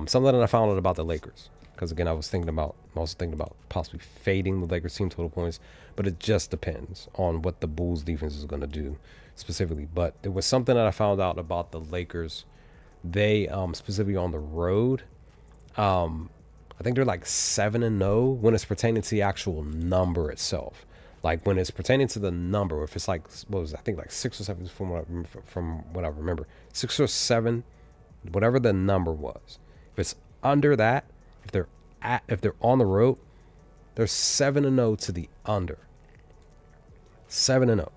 Something that I found out about the Lakers, because again, I was thinking about possibly fading the Lakers team total points, but it just depends on what the Bulls defense is going to do specifically. But there was something that I found out about the Lakers. They specifically on the road, I think they're like 7-0 when it's pertaining to the actual number itself. Like when it's pertaining to the number, if it's like, what was it? I think like 6 or 7 from what I remember, 6 or 7, whatever the number was. If it's under that, if they're on the road, they're 7-0 to the under. 7-0.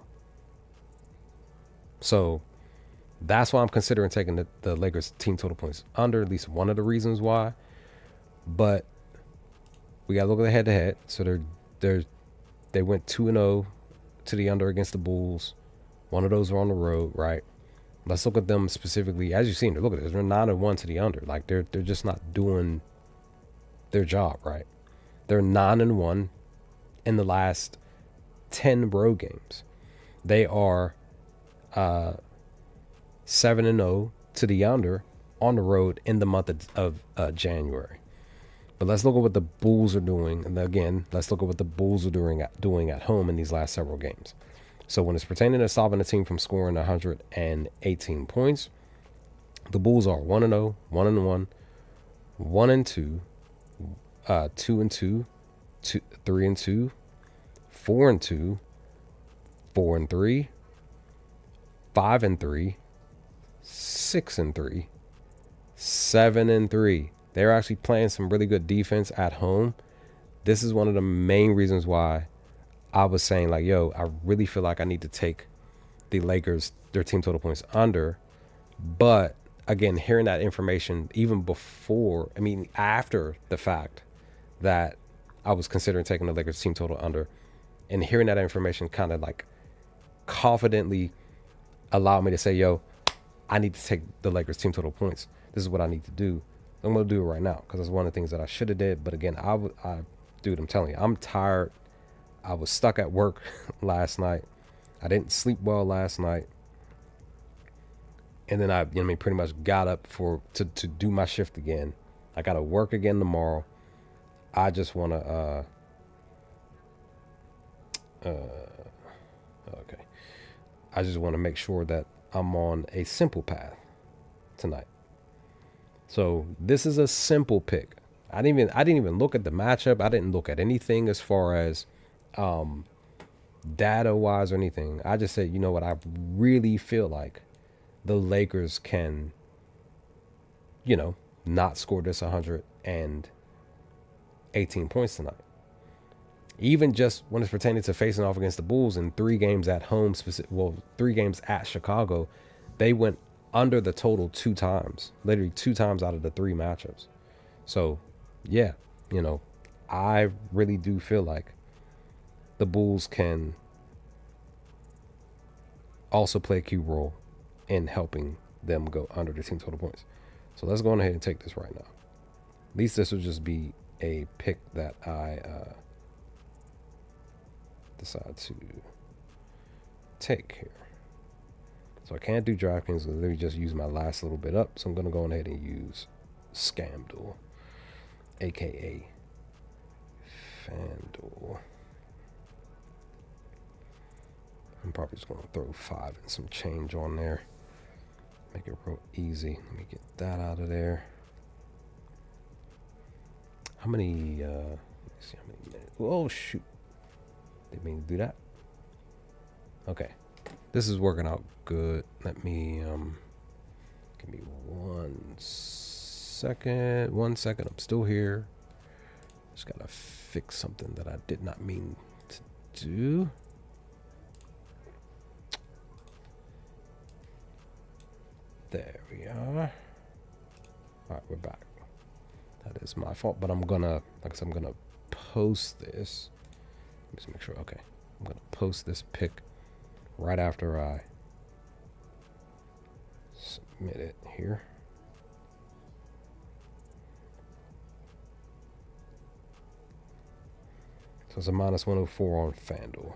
So That's why I'm considering taking the Lakers team total points under. At least one of the reasons why. But we got to look at the head to head. So they went 2-0 to the under against the Bulls. One of those were on the road, right? Let's look at them specifically. As you've seen, look at this. They're 9-1 to the under. Like they're just not doing their job, right? They're 9-1 in the last 10 road games. They are 7-0 to the under on the road in the month of January. But let's look at what the Bulls are doing. And again, let's look at what the Bulls are doing at home in these last several games. So when it's pertaining to stopping a team from scoring 118 points, the Bulls are 1-0, 1-1, 1-2, 2-2, 3-2, 4-2, 4-3, 5-3, 6-3, 7-3. They're actually playing some really good defense at home. This is one of the main reasons why I was saying, like, yo, I really feel like I need to take the Lakers, their team total points under. But again, hearing that information even before, after the fact that I was considering taking the Lakers team total under, and hearing that information kind of like confidently allowed me to say, yo, I need to take the Lakers team total points. This is what I need to do. I'm going to do it right now because it's one of the things that I should have did. But again, dude, I'm telling you, I'm tired. I was stuck at work last night. I didn't sleep well last night. And then I pretty much got up to do my shift again. I got to work again tomorrow. I just want to, okay. I just want to make sure that I'm on a simple path tonight. So this is a simple pick. I didn't even look at the matchup. I didn't look at anything as far as data wise or anything. I just said, you know what, I really feel like the Lakers can, not score this 118 points tonight. Even just when it's pertaining to facing off against the Bulls in 3 games at home, 3 games at Chicago, they went under the total 2 times, literally 2 times out of the 3 matchups. So, yeah, I really do feel like the Bulls can also play a key role in helping them go under the team total points. So let's go on ahead and take this right now. At least this will just be a pick that I decide to take here. So I can't do DraftKings. Let me just use my last little bit up. So I'm going to go ahead and use ScamDuel, aka FanDuel. I'm probably just going to throw 5 and some change on there. Make it real easy. Let me get that out of there. How many, let me see how many minutes. Oh, shoot. Didn't mean to do that. Okay. This is working out good. Let me, give me 1 second. 1 second. I'm still here. Just got to fix something that I did not mean to do. There we are. All right, we're back. That is my fault, but I'm gonna, like I said, I'm gonna post this. Let me just make sure. Okay, I'm gonna post this pic right after I submit it here. So it's a minus 104 on FanDuel.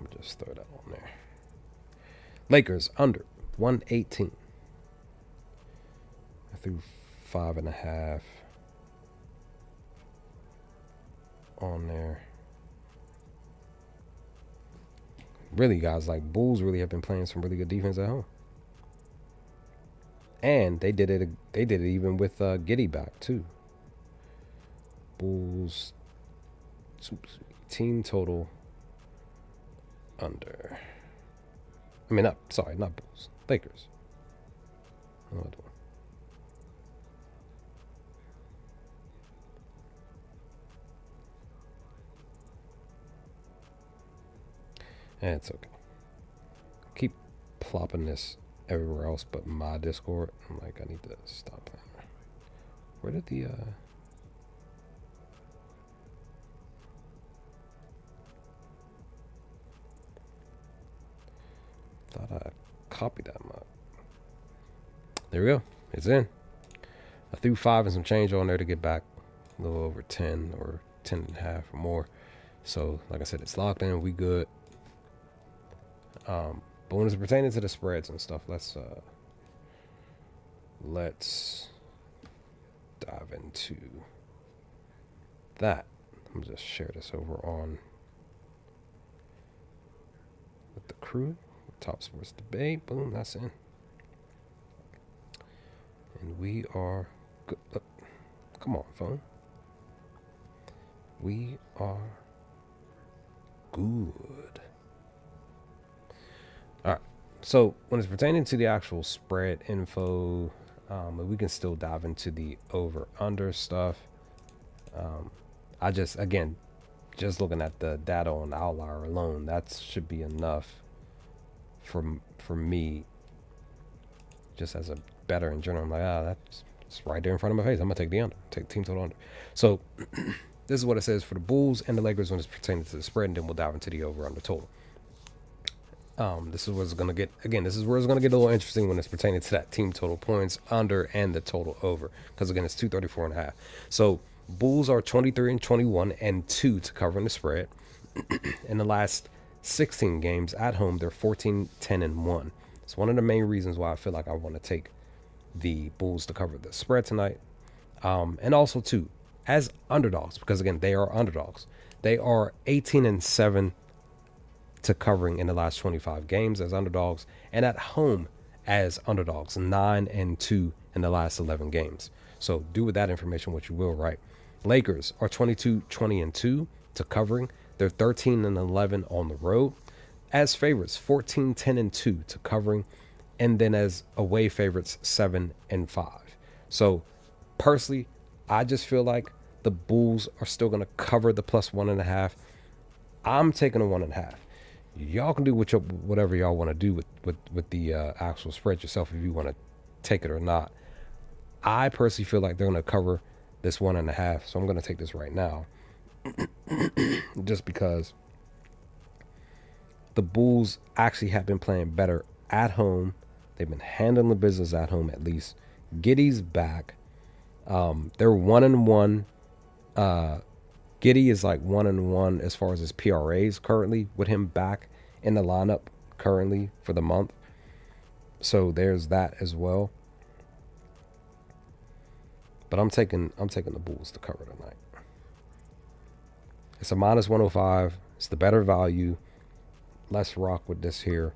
Let me just throw that on there. Lakers under 118. I threw 5.5 on there. Really, guys, like Bulls really have been playing some really good defense at home, and they did it. They did it even with Giddey back too. Bulls team total under. I mean, not Bulls. Lakers. Another one. It's okay. flopping this everywhere else but my Discord. I'm like, I need to stop playing. Where did the thought I copied that map. There we go. It's in. I threw 5 and some change on there to get back a little over 10 or 10 and a half or more. So, like I said, it's locked in. We good. But when it's pertaining to the spreads and stuff, let's dive into that. Let me just share this over on with the crew. Top Sports Debate. Boom, that's in. And we are good. Come on, phone. We are good. All right. So when it's pertaining to the actual spread info, we can still dive into the over/under stuff. I just looking at the data on the outlier alone, that should be enough for me. Just as a better in general, I'm like, that's right there in front of my face. I'm gonna take the under, take team total under. So this is what it says for the Bulls and the Lakers when it's pertaining to the spread, and then we'll dive into the over/under total. This is where it's gonna get a little interesting when it's pertaining to that team total points under and the total over, because again it's 234.5. So Bulls are 23-21-2 to covering the spread. In the last 16 games at home, they're 14-10-1. It's one of the main reasons why I feel like I want to take the Bulls to cover the spread tonight. And also too, as underdogs, because again, they are underdogs. They are 18-7 to covering in the last 25 games as underdogs, and at home as underdogs, 9-2 in the last 11 games. So do with that information what you will, right? Lakers are 22-20-2 to covering. They're 13-11 on the road. As favorites, 14-10-2 to covering. And then as away favorites, 7-5. So personally, I just feel like the Bulls are still going to cover the plus 1.5. I'm taking a 1.5. Y'all can do whatever y'all want to do with the actual spread yourself, if you want to take it or not. I personally feel like they're going to cover this 1.5, so I'm going to take this right now. Just because the Bulls actually have been playing better at home. They've been handling the business at home, at least. Giddey's back. They're 1-1. Giddey is like 1-1 as far as his PRAs currently, with him back in the lineup currently for the month. So there's that as well. But I'm taking the Bulls to cover tonight. It's a minus 105. It's the better value. Let's rock with this here.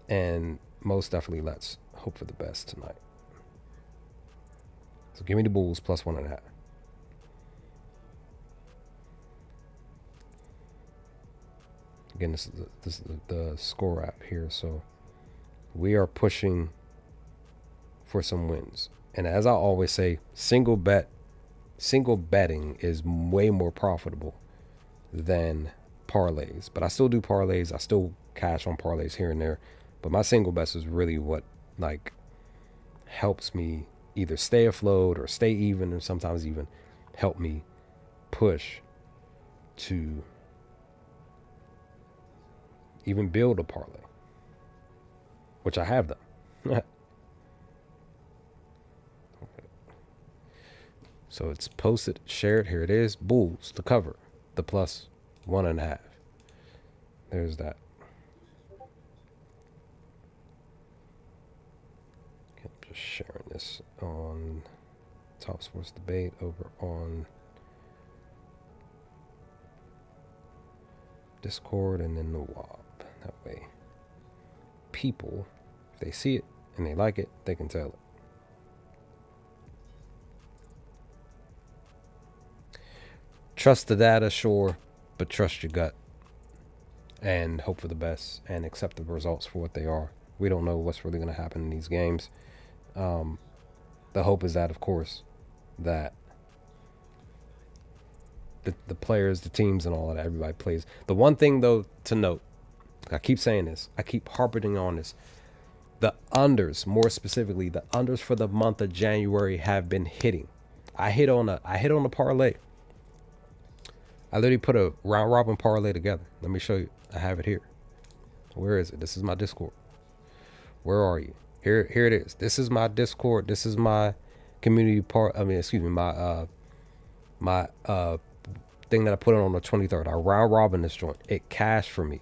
And most definitely let's hope for the best tonight. So give me the Bulls plus 1.5. Again, this is the score app here. So we are pushing for some wins. And as I always say, single betting is way more profitable than parlays. But I still do parlays. I still cash on parlays here and there. But my single bets is really what like helps me either stay afloat or stay even, and sometimes even help me push to even build a parlay, which I have done. So it's posted, shared. Here it is. Bulls to cover the plus 1.5. There's that. Okay, I'm just sharing this on Top Sports Debate over on Discord and then the WAP. That way, people, if they see it and they like it, they can tell it. Trust the data, sure, but trust your gut and hope for the best and accept the results for what they are. We don't know what's really going to happen in these games. The hope is that, of course, that the players, the teams, and all of that, everybody plays. The one thing, though, to note I keep saying this. I keep harping on this. The unders, more specifically, the unders for the month of January have been hitting. I hit on a parlay. I literally put a round robin parlay together. Let me show you. I have it here. Where is it? This is my Discord. Where are you? Here it is. This is my Discord. This is my community my thing that I put on the 23rd. I round robin this joint. It cashed for me.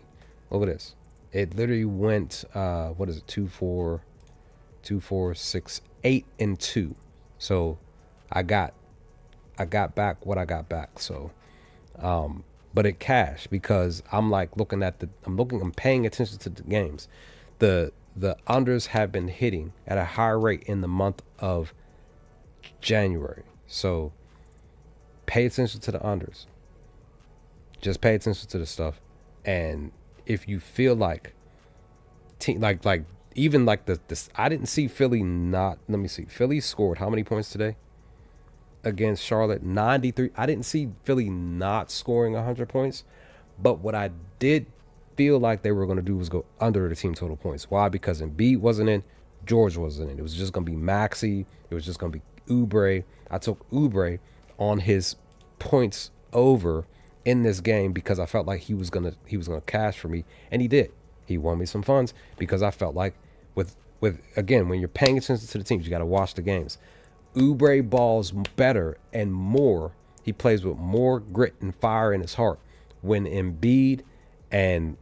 Look at this. It literally went what is it? 2, 4, 2, 4, 6, 8, and 2. So I got back what I got back. So but it cashed because I'm like I'm paying attention to the games. The unders have been hitting at a higher rate in the month of January. So pay attention to the unders. Just pay attention to the stuff. And if you feel like even like this, I didn't see Philly not, let me see. Philly scored how many points today against Charlotte? 93. I didn't see Philly not scoring 100 points, but what I did feel like they were going to do was go under the team total points. Why? Because Embiid wasn't in, George wasn't in. It was just going to be Maxey. It was just going to be Oubre. I took Oubre on his points over in this game because I felt like he was gonna cash for me, and he did. He won me some funds because I felt like with again, when you're paying attention to the teams, you got to watch the games. Oubre balls better and more. He plays with more grit and fire in his heart when Embiid and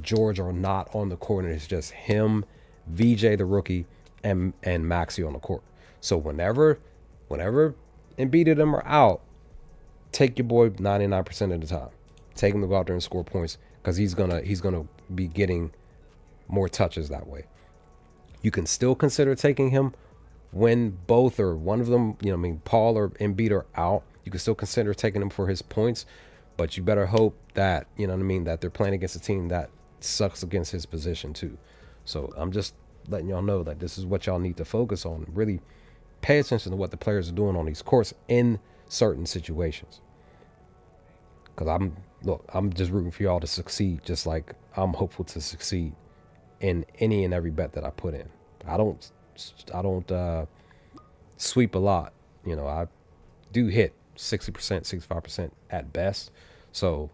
George are not on the court, and it's just him, VJ the rookie, and Maxey on the court. So whenever Embiid and them are out, take your boy 99% of the time. Take him to go out there and score points because he's gonna be getting more touches that way. You can still consider taking him when both or one of them, Paul or Embiid are out. You can still consider taking him for his points, but you better hope that, that they're playing against a team that sucks against his position too. So I'm just letting y'all know that this is what y'all need to focus on. Really pay attention to what the players are doing on these courts in certain situations. Because I'm just rooting for y'all to succeed, just like I'm hopeful to succeed in any and every bet that I put in. I don't sweep a lot. I do hit 60%, 65% at best. So,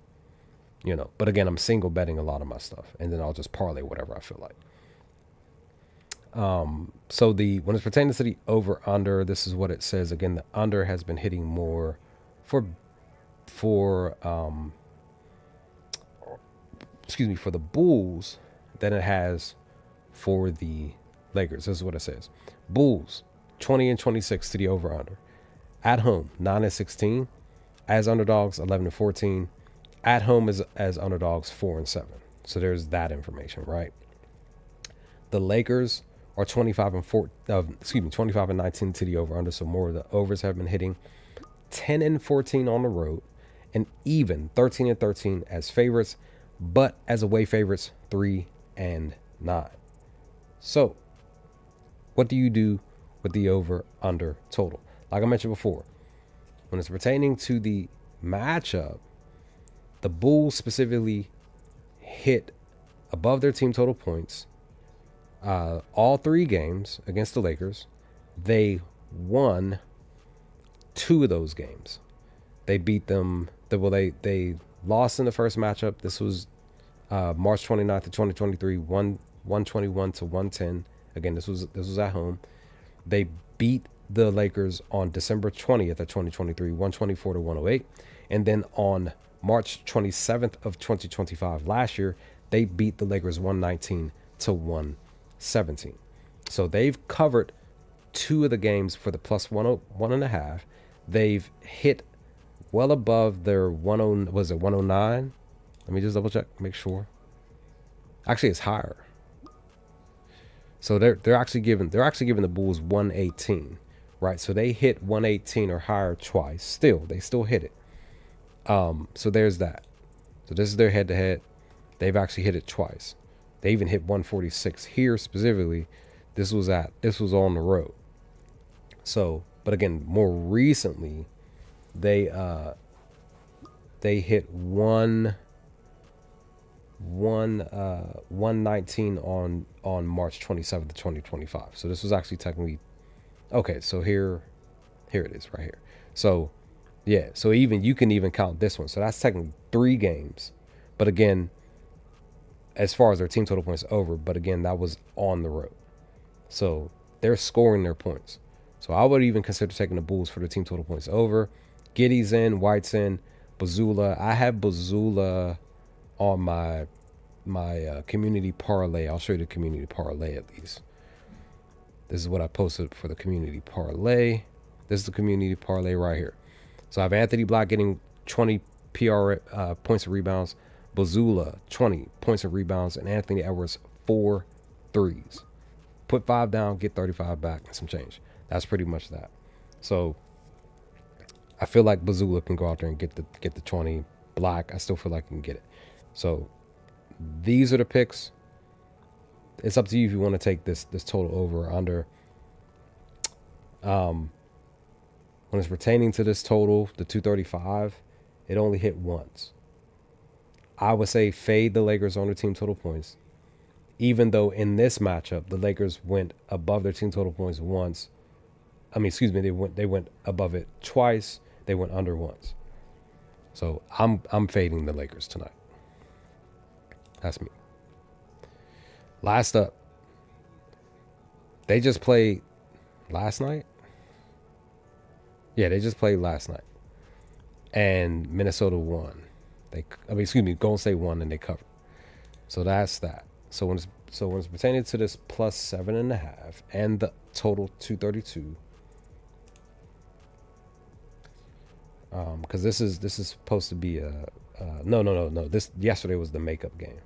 but again, I'm single betting a lot of my stuff, and then I'll just parlay whatever I feel like. So when it's pertaining to the over under, this is what it says. Again, the under has been hitting more for the Bulls than it has for the Lakers. This is what it says. Bulls 20 and 26 to the over under. At home 9 and 16. As underdogs 11 and 14. At home as underdogs 4 and 7. So there's that information, right? The Lakers are 25 and 19 to the over under. So more of the overs have been hitting. 10 and 14 on the road, and even 13 and 13 as favorites, but as away favorites 3 and 9. So what do you do with the over under total? Like I mentioned before, when it's pertaining to the matchup, the Bulls specifically hit above their team total points all 3 games against the Lakers. They won 2 of those games. They beat them. They lost in the first matchup. This was March 29th of 2023, 121 to 110. Again, this was at home. They beat the Lakers on December 20th of 2023, 124 to 108. And then on March 27th of 2025, last year, they beat the Lakers 119 to 117. So they've covered 2 of the games for the plus 1.5. They've hit well above their 109. Let me just double check, make sure. Actually, it's higher. So they're actually giving the Bulls 118, right? So they hit 118 or higher twice. They still hit it. So there's that. So this is their head-to-head. They've actually hit it twice. They even hit 146 here specifically. This was on the road. So, but again, more recently, they hit 119 on March 27th, 2025. So this was actually technically okay. So here it is right here. So yeah, so even you can even count this one. So that's technically 3 games. But again, as far as their team total points over, but again, that was on the road. So they're scoring their points. So I would even consider taking the Bulls for the team total points over. Giddey's in, White's in, Bazula. I have Bazula on my community parlay. I'll show you the community parlay at least. This is what I posted for the community parlay. This is the community parlay right here. So I have Anthony Black getting 20 PR points of rebounds, Bazula 20 points of rebounds, and Anthony Edwards 4 threes. Put 5 down, get 35 back, and some change. That's pretty much that. So I feel like Bazula can go out there and get the 20. Black, I still feel like he can get it. So these are the picks. It's up to you if you want to take this total over or under. When it's pertaining to this total, the 235, it only hit once. I would say fade the Lakers on their team total points. Even though in this matchup, the Lakers went above their team total points once. I mean, excuse me, they went above it twice. They went under once. So I'm fading the Lakers tonight. That's me. Last up, they just played last night. Yeah, they just played last night, and Minnesota won. Golden State won and they covered. So that's that. So when it's pertaining to this plus 7.5 and the total 232, because this is supposed to be no. This yesterday was the makeup game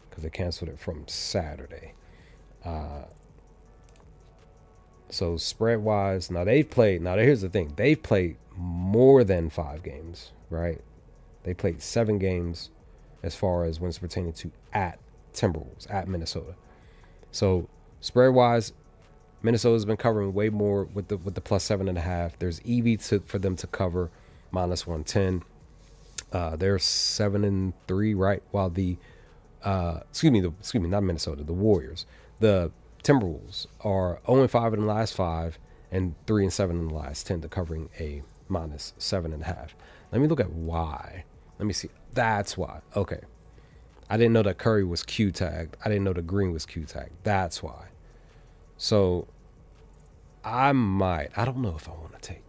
because they canceled it from Saturday. So spread wise, now here's the thing. They've played more than 5 games, right? They played 7 games as far as when it's pertaining to at Timberwolves, at Minnesota. So spread wise, Minnesota's been covering way more with the plus 7.5. There's EV for them to cover minus 110. They're 7-3, right? While the not Minnesota, the Warriors. The Timberwolves are 0-5 in the last 5 and 3-7 in the last 10 to covering a minus 7.5. Let me look at why. Let me see. That's why. Okay. I didn't know that Curry was Q tagged. I didn't know that Green was Q tagged. That's why. So I don't know if I want to take.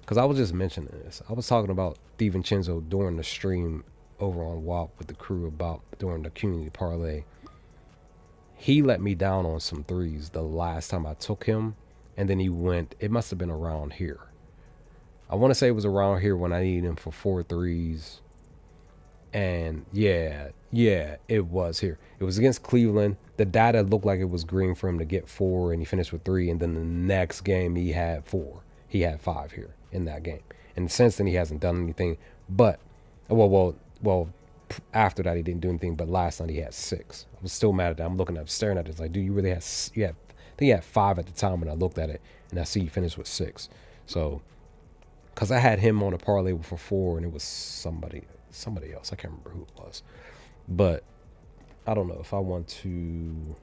Because I was just mentioning this. I was talking about DiVincenzo during the stream over on WAP with the crew during the community parlay. He let me down on some threes the last time I took him. And then he went, it must have been around here. I want to say it was around here when I needed him for 4 threes. And yeah, it was here. It was against Cleveland. The data looked like it was green for him to get 4, and he finished with 3. And then the next game he had 4. He had 5 here in that game. And since then he hasn't done anything. But after that he didn't do anything. But last night he had 6. I was still mad at that. I'm staring at it. It's like, dude, you really had? I think he had 5 at the time when I looked at it, and I see he finished with 6. So, because I had him on a parlay for 4, and it was somebody else. I can't remember who it was. But I don't know if I want to.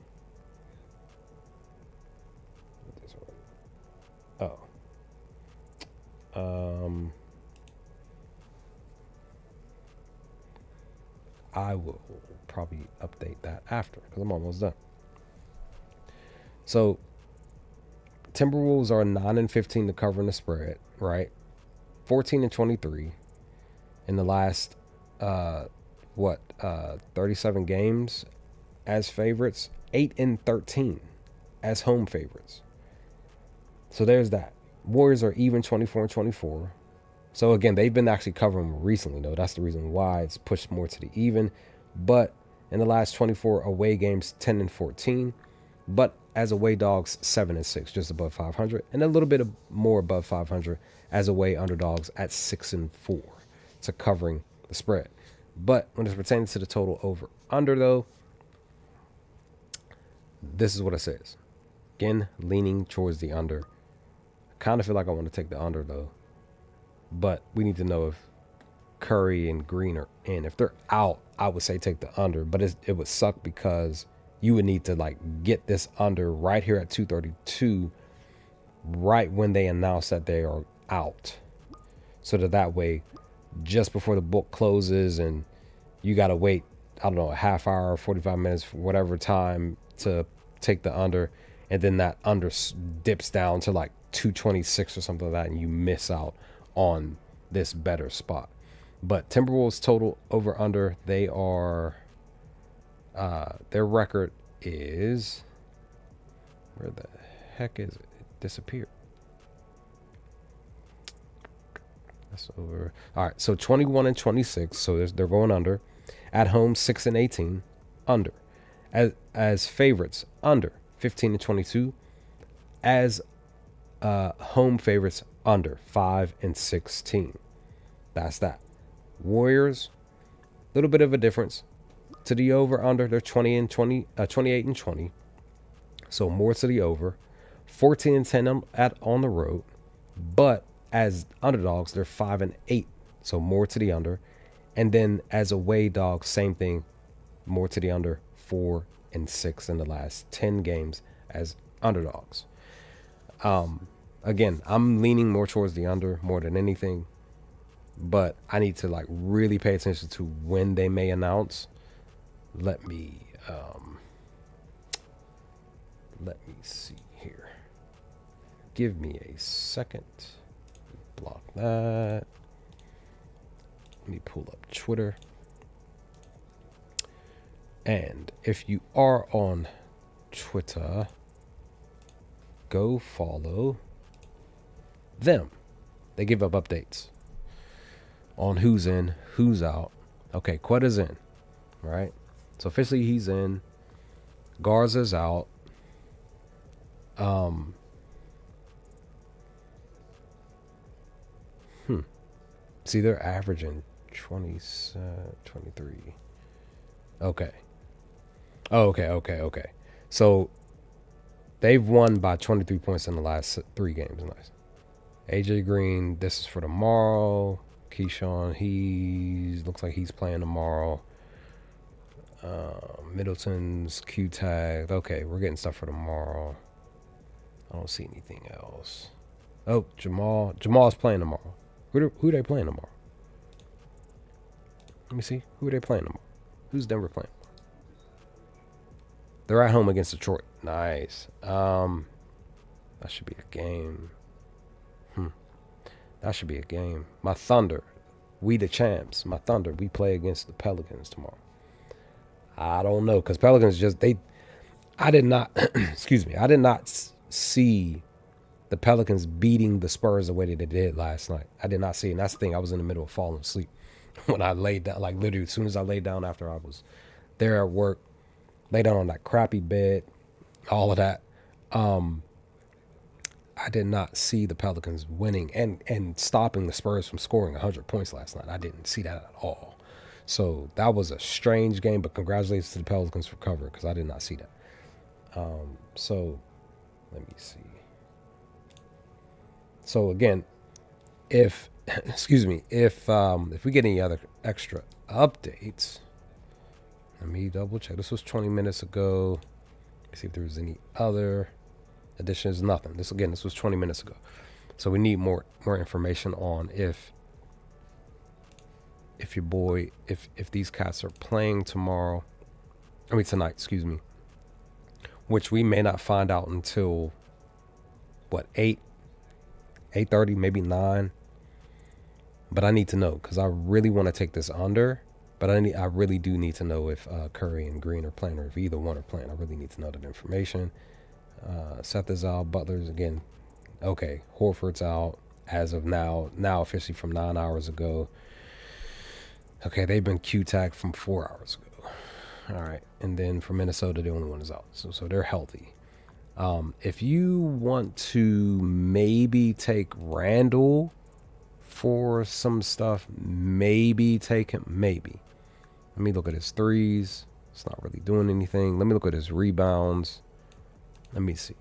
I will probably update that after because I'm almost done. So Timberwolves are 9-15 to cover in the spread, right? 14-23 in the last 37 games as favorites, 8-13 as home favorites. So there's that. Warriors are even 24-24. So again, they've been actually covering recently, though. That's the reason why it's pushed more to the even. But in the last 24 away games, 10-14. But as away dogs, 7-6, just above 500, and a little bit more above 500 as away underdogs at 6-4 to covering the spread. But when it's pertaining to the total over under, though, this is what it says. Again, leaning towards the under. I kind of feel like I want to take the under, though. But we need to know if Curry and Green are in. If they're out, I would say take the under, but it would suck because you would need to like get this under right here at 232, right when they announce that they are out, so that way, just before the book closes and you got to wait, I don't know, a half hour, 45 minutes, whatever time to take the under, and then that under dips down to like 226 or something like that, and you miss out on this better spot. But Timberwolves total over under, they are their record is, where the heck is it? It disappeared. That's over. All right, so 21 and 26, so they're going under. At home, 6 and 18, under. As favorites, under 15 and 22. As home favorites, under 5 and 16. That's that. Warriors, a little bit of a difference. To the over under, they're 28 and 20. So more to the over. 14 and 10 on the road. But as underdogs, they're 5 and 8. So more to the under. And then as away dogs, same thing. More to the under. 4 and 6 in the last 10 games as underdogs. Again, I'm leaning more towards the under more than anything. But I need to like really pay attention to when they may announce. Let me see here. Give me a second. Block that. Let me pull up Twitter. And if you are on Twitter, go follow them. They give up updates on who's in, who's out. Okay, Quetta's in, right? So officially he's in. Garza's out. See, they're averaging 23. Okay. Oh, okay. So they've won by 23 points in the last 3 games. Nice. AJ Green, this is for tomorrow. Keyshawn, looks like he's playing tomorrow. Middleton's Q tagged. Okay, we're getting stuff for tomorrow. I don't see anything else. Oh, Jamal's playing tomorrow. Who are they playing tomorrow? Let me see. Who are they playing tomorrow? Who's Denver playing? They're at home against Detroit. Nice. That should be a game. That should be a game. My Thunder, we the champs. My Thunder, we play against the Pelicans tomorrow. I don't know, because Pelicans I did not, excuse me, I did not see the Pelicans beating the Spurs the way that they did last night. I did not see it. And that's the thing. I was in the middle of falling asleep when I laid down, like literally as soon as I laid down after I was there at work, laid down on that crappy bed, all of that. I did not see the Pelicans winning and stopping the Spurs from scoring 100 points last night. I didn't see that at all. So that was a strange game, but congratulations to the Pelicans for covering, because I did not see that. So let me see. So again, if we get any other extra updates, let me double check. This was 20 minutes ago. Let me see if there was any other additions. Nothing. This was 20 minutes ago. So we need more information on if your boy, if these cats are playing tonight, excuse me, which we may not find out until 8:30, maybe 9. But I need to know, because I really want to take this under. But I really do need to know if Curry and Green are playing, or if either one are playing. I really need to know that information. Seth is out. Butler's again. Okay, Horford's out as of now officially from 9 hours ago. Okay, they've been Q-tagged from 4 hours ago. All right, and then for Minnesota, the only one is out. So they're healthy. If you want to maybe take Randall for some stuff, maybe take him. Maybe. Let me look at his threes. It's not really doing anything. Let me look at his rebounds. Let me see.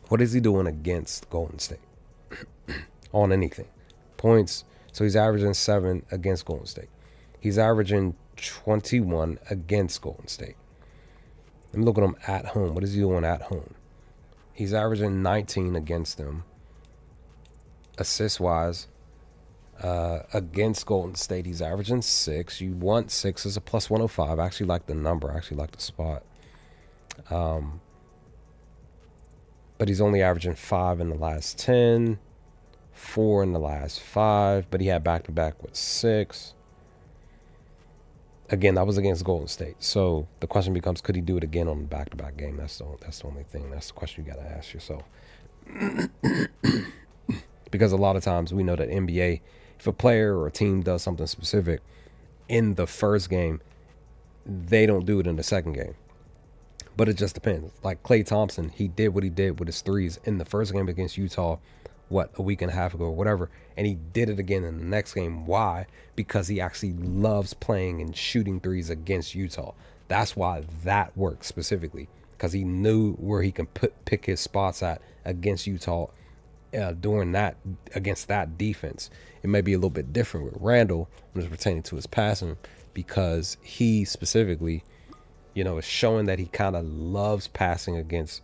What is he doing against Golden State? On anything. Points, So he's averaging 7 against Golden State. He's averaging 21 against Golden State. Let me look at him at home. What is he doing at home? He's averaging 19 against them. Assist-wise, against Golden State, he's averaging 6. You want 6 as a plus 105. I actually like the number. I actually like the spot. But he's only averaging 5 in the last 10, 4 in the last 5. But he had back-to-back with 6. Again, that was against Golden State. So the question becomes, could he do it again on the back-to-back game? That's the only thing. That's the question you got to ask yourself. Because a lot of times we know that NBA, if a player or a team does something specific in the first game, they don't do it in the second game. But it just depends. Like Klay Thompson, he did what he did with his threes in the first game against Utah, a week and a half ago or whatever, and he did it again in the next game. Why? Because he actually loves playing and shooting threes against Utah. That's why that works specifically, because he knew where he can pick his spots at against Utah during that, against that defense. It may be a little bit different with Randall when it's pertaining to his passing, because he specifically, is showing that he kind of loves passing against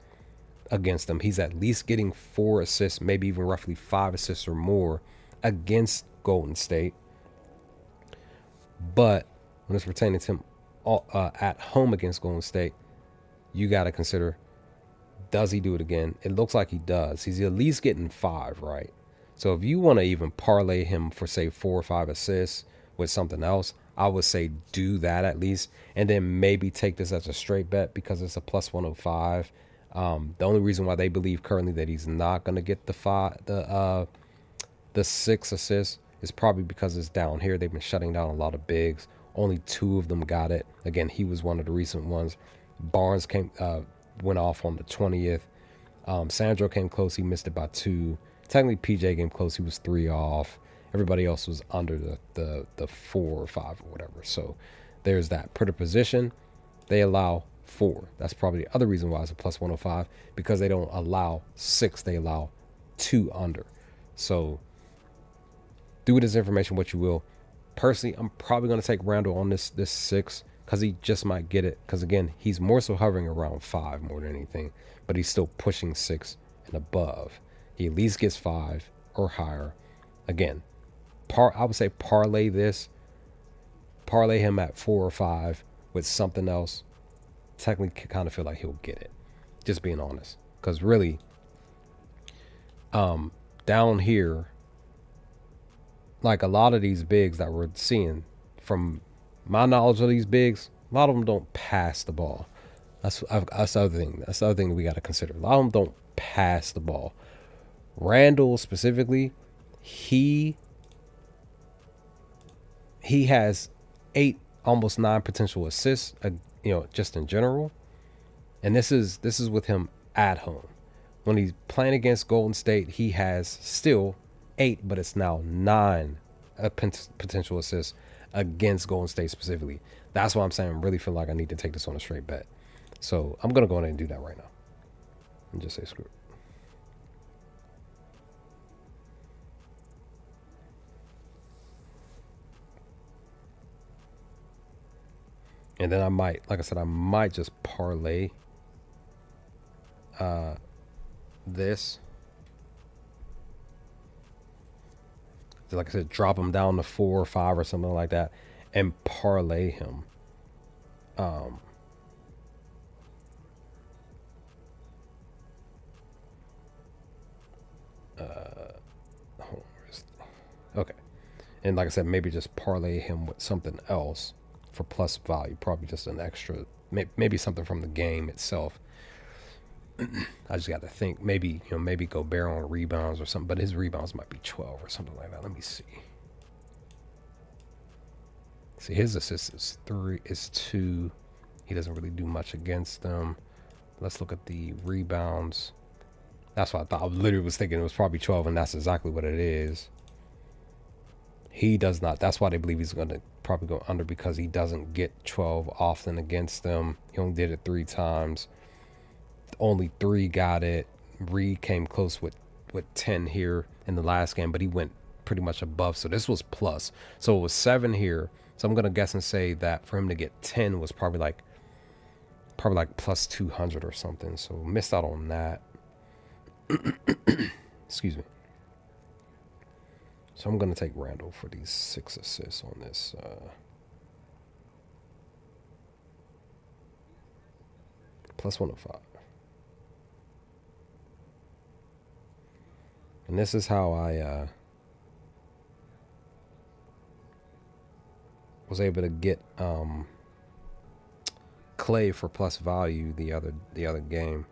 them. He's at least getting 4 assists, maybe even roughly 5 assists or more against Golden State. But when it's pertaining to him at home against Golden State, you got to consider, does he do it again? It looks like he does. He's at least getting 5, right? So if you want to even parlay him for, say, 4 or 5 assists with something else, I would say do that at least, and then maybe take this as a straight bet because it's a plus 105. The only reason why they believe currently that he's not going to get the 6 assists is probably because it's down here. They've been shutting down a lot of bigs. Only 2 of them got it. Again, he was one of the recent ones. Barnes went off on the 20th. Sandro came close. He missed it by 2. Technically, PJ came close. He was 3 off. Everybody else was under the 4 or 5 or whatever. So there's that. Per the position, they allow 4. That's probably the other reason why it's a plus 105, because they don't allow 6. They allow 2 under. So do with this information what you will. Personally, I'm probably going to take Randall on this 6 because he just might get it. Because, again, he's more so hovering around 5 more than anything, but he's still pushing 6 and above. He at least gets 5 or higher. Again, I would say parlay him at 4 or 5 with something else. Technically kind of feel like he'll get it, just being honest, because really down here, like a lot of these bigs that we're seeing, from my knowledge of these bigs, a lot of them don't pass the ball. That's the other thing. That's the other thing that we got to consider. A lot of them don't pass the ball. Randall specifically, he has 8, almost 9 potential assists, just in general. And this is with him at home. When he's playing against Golden State, he has still 8, but it's now 9 potential assists against Golden State specifically. That's why I'm saying I really feel like I need to take this on a straight bet. So I'm going to go ahead and do that right now and just say screw it. And then I might, like I said, I might just parlay this. So like I said, drop him down to 4 or 5 or something like that and parlay him. Okay. And like I said, maybe just parlay him with something else for plus value, probably just an extra, maybe something from the game itself. I just got to think, maybe Gobert on rebounds or something, but his rebounds might be 12 or something like that. Let me see. See, his assist is 2. He doesn't really do much against them. Let's look at the rebounds. That's what I thought. I literally was thinking it was probably 12, and that's exactly what it is. He does not. That's why they believe he's going to probably go under, because he doesn't get 12 often against them. He only did it 3 times. Only 3 got it. Reed came close with 10 here in the last game, but he went pretty much above. So this was plus. So it was 7 here. So I'm gonna guess and say that for him to get 10 was probably like plus 200 or something. So missed out on that. Excuse me. So I'm gonna take Randall for these 6 assists on this. Plus 105. And this is how I was able to get Clay for plus value the other game.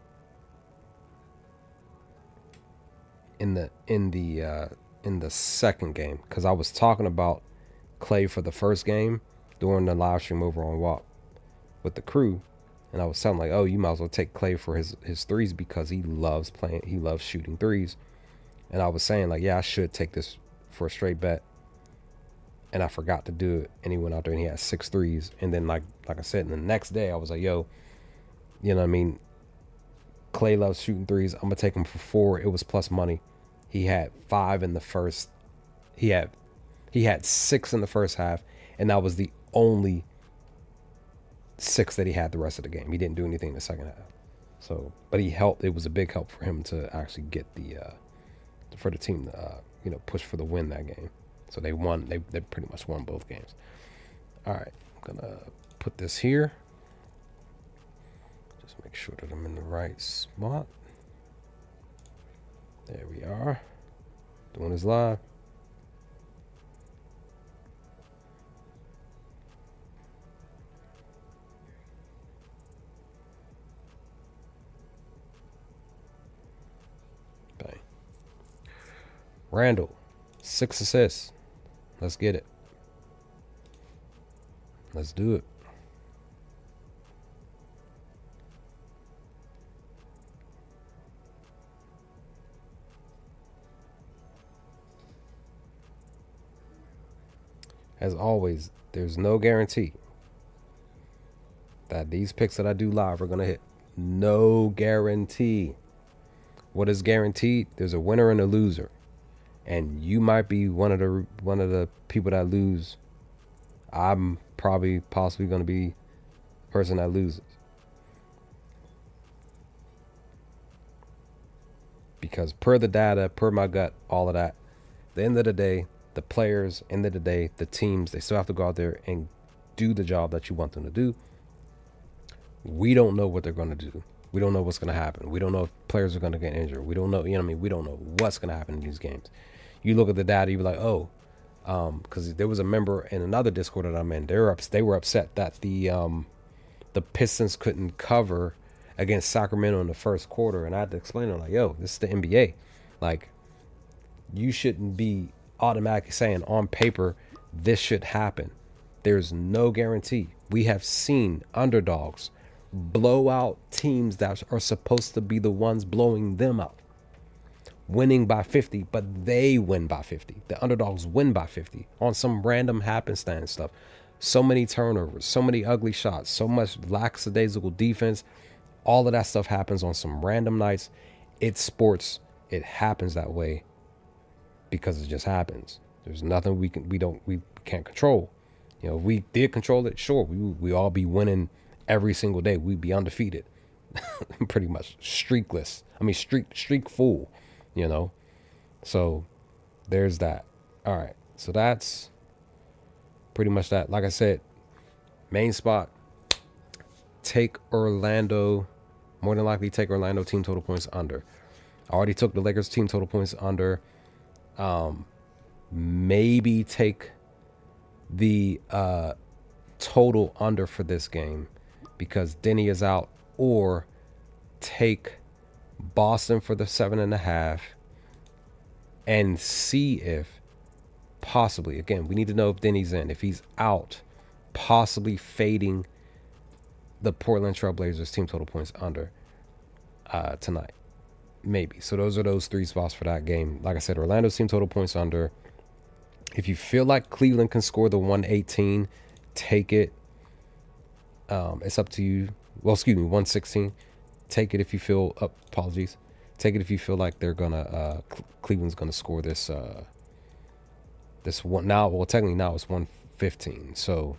In the second game, because I was talking about Clay for the first game during the live stream over on WAP with the crew, and I was telling like, oh, you might as well take Clay for his threes because he loves shooting threes. And I was saying like, yeah, I should take this for a straight bet, and I forgot to do it. And he went out there and he had 6 threes. And then like I said, the next day I was like, yo, you know what I mean? Clay loves shooting threes. I'm gonna take him for 4. It was plus money. He had 5 in the first. He had 6 in the first half, and that was the only 6 that he had the rest of the game. He didn't do anything in the second half. So, but he helped. It was a big help for him to actually get for the team to push for the win that game. So they won. They pretty much won both games. All right, I'm gonna put this here. Just make sure that I'm in the right spot. There we are. Doing this live. Bang. Randall, 6 assists. Let's get it. Let's do it. As always, there's no guarantee that these picks that I do live are going to hit. No guarantee. What is guaranteed? There's a winner and a loser. And you might be one of the people that lose. I'm possibly going to be the person that loses. Because per the data, per my gut, all of that, at the end of the day, the players, end of the day, the teams, they still have to go out there and do the job that you want them to do. We don't know what they're going to do. We don't know what's going to happen. We don't know if players are going to get injured. We don't know, you know what I mean? We don't know what's going to happen in these games. You look at the data, you're like, oh, because there was a member in another Discord that I'm in. They were upset that the Pistons couldn't cover against Sacramento in the first quarter, and I had to explain to them like, yo, this is the NBA. Like, you shouldn't be automatically saying on paper this should happen. There's no guarantee. We have seen underdogs blow out teams that are supposed to be the ones blowing them out, winning by 50, but they win by 50. The underdogs win by 50 on some random happenstance stuff. So many turnovers, so many ugly shots, so much lackadaisical defense. All of that stuff happens on some random nights. It's sports. It happens that way because it just happens. There's nothing we can't control. You know, if we did control it, sure, we all be winning every single day. We'd be undefeated. Pretty much streakless. I mean, streak full, you know? So there's that. All right. So that's pretty much that. Like I said, main spot, take Orlando. More than likely take Orlando team total points under. I already took the Lakers team total points under. Maybe take the total under for this game because Denny is out, or take Boston for the 7.5 and see if possibly, again, we need to know if Denny's in. If he's out, possibly fading the Portland Trail Blazers team total points under tonight. Maybe. So those are those 3 spots for that game. Like I said, Orlando's team total points under. If you feel like Cleveland can score the 118, take it. It's up to you. Well, excuse me, 116. Take it if you feel apologies. Take it if you feel like they're gonna Cleveland's gonna score this This one now, well, technically now it's 115. So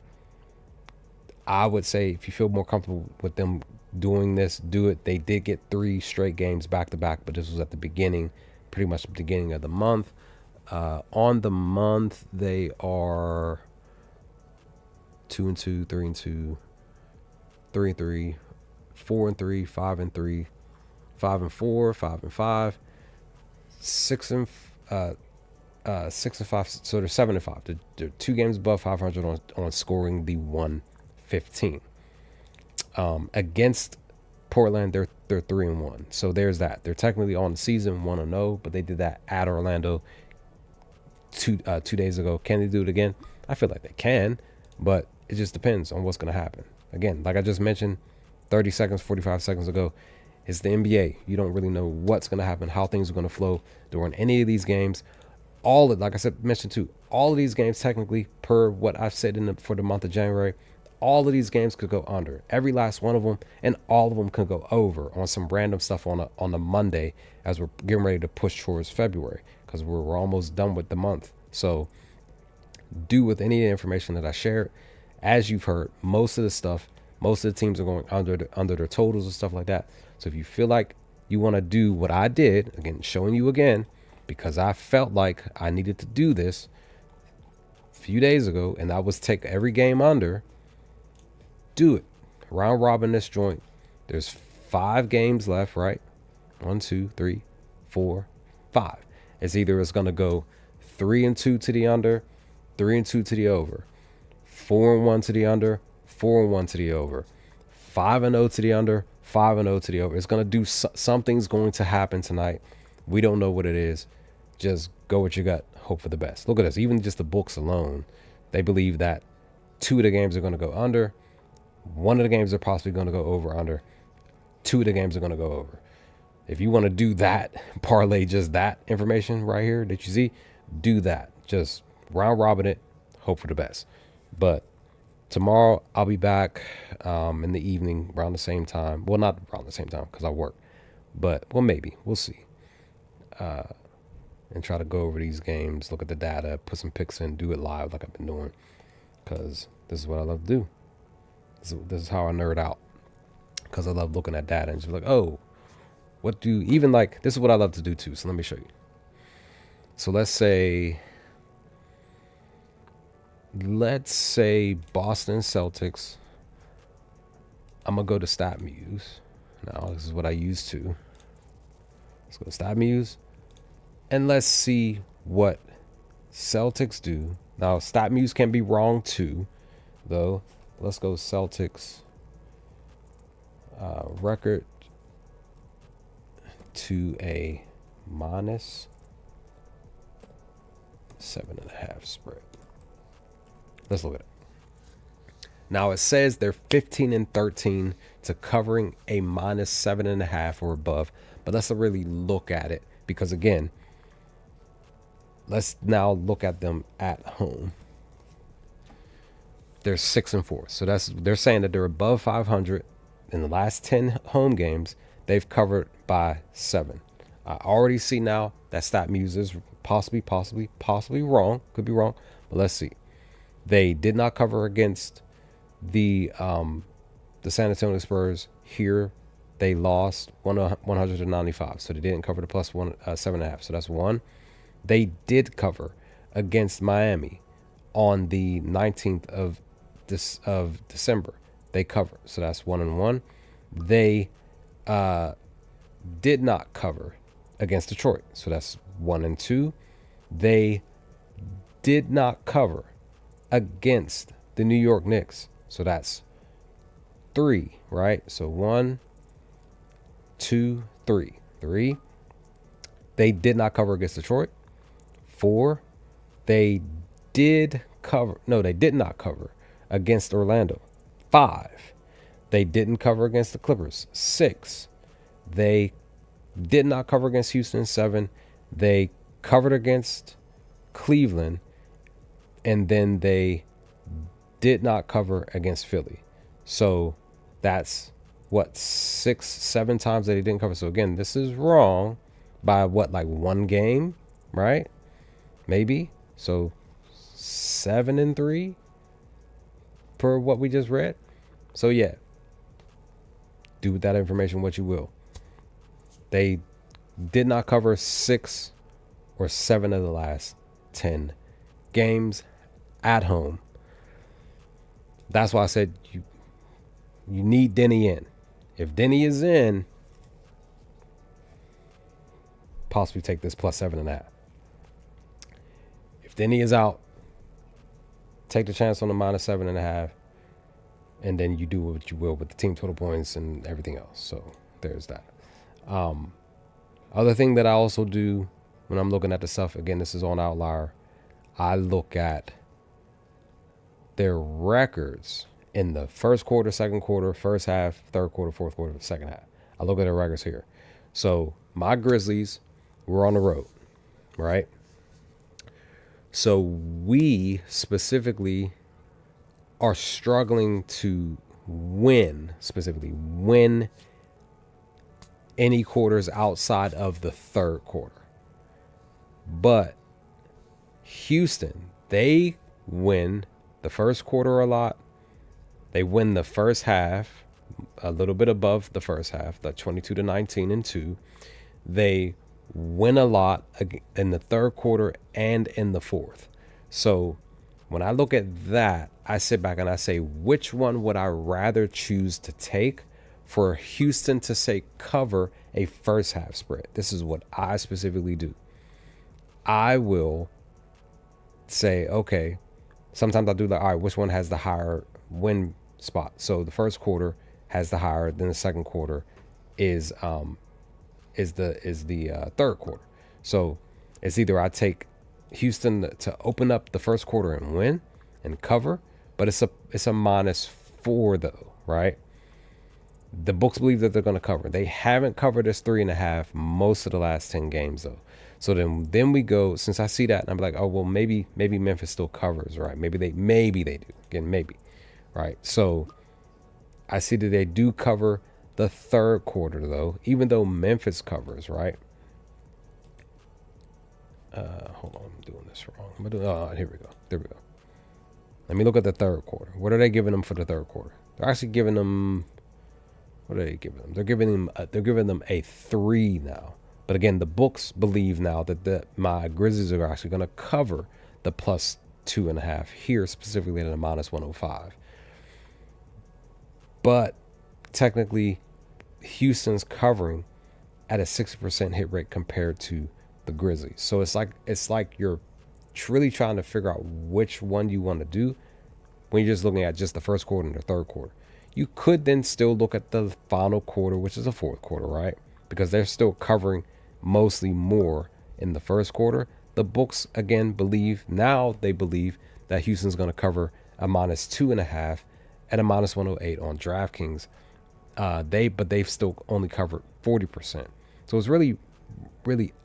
I would say if you feel more comfortable with them doing this, do it. They did get 3 straight games back to back, but this was at the beginning, pretty much the beginning of the month. On the month, they are 2-2, 3-2, 3-3, 4-3, 5-3, 5-4, 5-5, 6-5. So they're 7-5. They're 2 games above 500 on scoring the 115. Against Portland, they're 3-1. So there's that. They're technically on the season 1-0, but they did that at Orlando 2 days ago. Can they do it again? I feel like they can, but it just depends on what's going to happen. Again, like I just mentioned 30 seconds, 45 seconds ago, it's the NBA. You don't really know what's going to happen, how things are going to flow during any of these games. Like I said, mentioned too, all of these games technically, per what I've said for the month of January, all of these games could go under, every last one of them, and all of them could go over on some random stuff on a Monday as we're getting ready to push towards February, because we're almost done with the month. So do with any information that I shared. As you've heard, most of the teams are going under their totals and stuff like that. So if you feel like you want to do what I did, again, showing you again, because I felt like I needed to do this a few days ago, and that was take every game under, do it. Round robin this joint. There's 5 games left, right? 1, 2, 3, 4, 5. It's going to go 3-2 to the under, 3-2 to the over, 4-1 to the under, 4-1 to the over, 5-0 to the under, 5-0 to the over. It's going to do something's going to happen tonight. We don't know what it is. Just go with your gut. Hope for the best. Look at this. Even just the books alone, they believe that 2 of the games are going to go under. 1 of the games are possibly going to go over under. 2 of the games are going to go over. If you want to do that, parlay just that information right here that you see, do that. Just round robin it. Hope for the best. But tomorrow I'll be back in the evening around the same time. Well, not around the same time because I work. But, well, maybe. We'll see. And try to go over these games, look at the data, put some picks in, do it live like I've been doing. Because this is what I love to do. This is how I nerd out. Because I love looking at data and just like, oh, this is what I love to do too. So let me show you. So let's say Boston Celtics. I'm going to go to StatMuse. Now, this is what I used to. Let's go to StatMuse. And let's see what Celtics do. Now, StatMuse can be wrong too, though. Let's go Celtics record to a -7.5 spread. Let's look at it. Now it says they're 15-13 to covering a -7.5 or above, but let's really look at it because again, let's now look at them at home. They're 6-4, so they're saying that they're above 500 in the last 10 home games. They've covered by 7. I already see now that StatMuse is possibly wrong. Could be wrong, but let's see. They did not cover against the San Antonio Spurs here. They lost 195, so they didn't cover the plus 7.5. So that's 1. They did cover against Miami on the 19th of December. They covered, so that's 1-1. They did not cover against Detroit, so that's 1-2. They did not cover against the New York Knicks, so that's 3, right? So 1, 2, 3. 3. They did not cover against Detroit. 4. They did not cover against Orlando. 5. They didn't cover against the Clippers. 6. They did not cover against Houston. 7. They covered against Cleveland. And then they did not cover against Philly. So that's 6, 7 times that they didn't cover. So again, this is wrong by like 1 game, right? Maybe. So 7-3 per what we just read. So yeah, do with that information what you will. They did not cover 6 or 7 of the last 10 games at home. That's why I said you need Denny in. If Denny is in, possibly take this plus 7.5. If Denny is out, take the chance on the minus 7.5, and then you do what you will with the team total points and everything else. So there's that. Other thing that I also do when I'm looking at the stuff, again, this is on Outlier, I look at their records in the first quarter, second quarter, first half, third quarter, fourth quarter, second half. I look at their records here. So my Grizzlies were on the road, right? So we specifically are struggling to win any quarters outside of the third quarter. But Houston, they win the first quarter a lot. They win the first half a little bit above the first half, the 22-19 and 2. They win a lot in the third quarter and in the fourth. So when I look at that, I sit back and I say, which one would I rather choose to take for Houston to say cover a first half spread? This is what I specifically do. I will say, okay, sometimes I'll do the, all right, which one has the higher win spot? So the first quarter has the higher, then the second quarter is the third quarter. So it's either I take Houston to open up the first quarter and win and cover, but it's a -4 though, right? The books believe that they're going to cover. They haven't covered this 3.5 most of the last 10 games though. So then we go, since I see that and I'm like, oh well, maybe Memphis still covers, right? Maybe they do. Again, maybe, right? So I see that they do cover the third quarter though, even though Memphis covers, right? Hold on, I'm doing this wrong. Here we go. There we go. Let me look at the third quarter. What are they giving them for the third quarter? They're actually giving them. What are they giving them? They're giving them a 3 now. But again, the books believe now that my Grizzlies are actually going to cover the plus 2.5 here, specifically at a -105. But technically, Houston's covering at a 60% hit rate compared to the Grizzlies. So it's like you're really trying to figure out which one you want to do when you're just looking at just the first quarter and the third quarter. You could then still look at the final quarter, which is the fourth quarter, right? Because they're still covering mostly more in the first quarter. The books, again, believe that Houston's going to cover a -2.5 at a -108 on DraftKings. But they've still only covered 40%. So it's really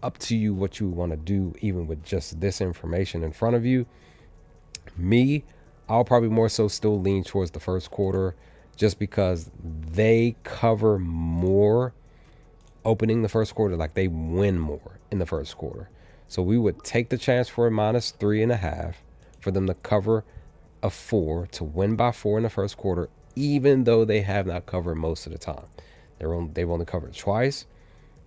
up to you what you want to do, even with just this information in front of you. Me, I'll probably more so still lean towards the first quarter, just because they cover more opening the first quarter. Like they win more in the first quarter. So we would take the chance for a -3.5 for them to cover a 4, to win by 4 in the first quarter, even though they have not covered most of the time. They've only covered twice,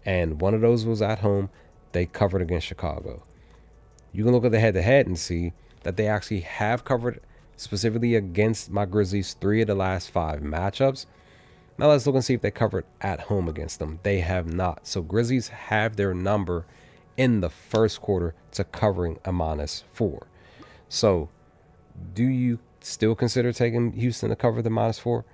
and one of those was at home. They covered against Chicago. You can look at the head-to-head and see that they actually have covered specifically against my Grizzlies 3 of the last 5 matchups. Now let's look and see if they covered at home against them. They have not. So Grizzlies have their number in the first quarter to covering a -4. So do you still consider taking Houston to cover the -4?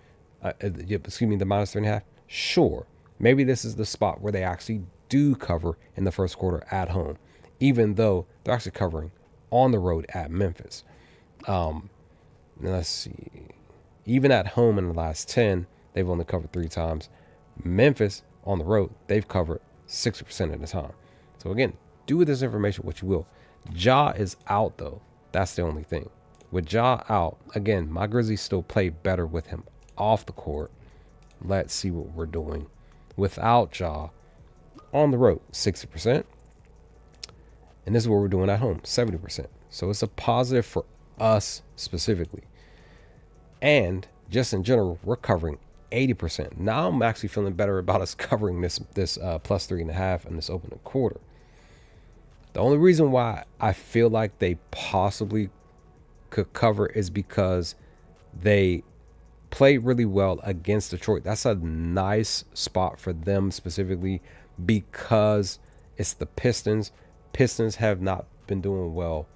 The -3.5? Sure. Maybe this is the spot where they actually do cover in the first quarter at home, even though they're actually covering on the road at Memphis. Let's see. Even at home in the last 10, they've only covered 3 times. Memphis on the road, they've covered 60% of the time. So again, do with this information what you will. Ja is out though. That's the only thing. With Ja out, again, my Grizzlies still play better with him off the court. Let's see what we're doing. Without Ja, on the road, 60%. And this is what we're doing at home, 70%. So it's a positive for us specifically. And just in general, we're covering 80%. Now I'm actually feeling better about us covering this plus 3.5 in this opening quarter. The only reason why I feel like they possibly could cover is because they played really well against Detroit. That's a nice spot for them specifically because it's the Pistons. Pistons have not been doing well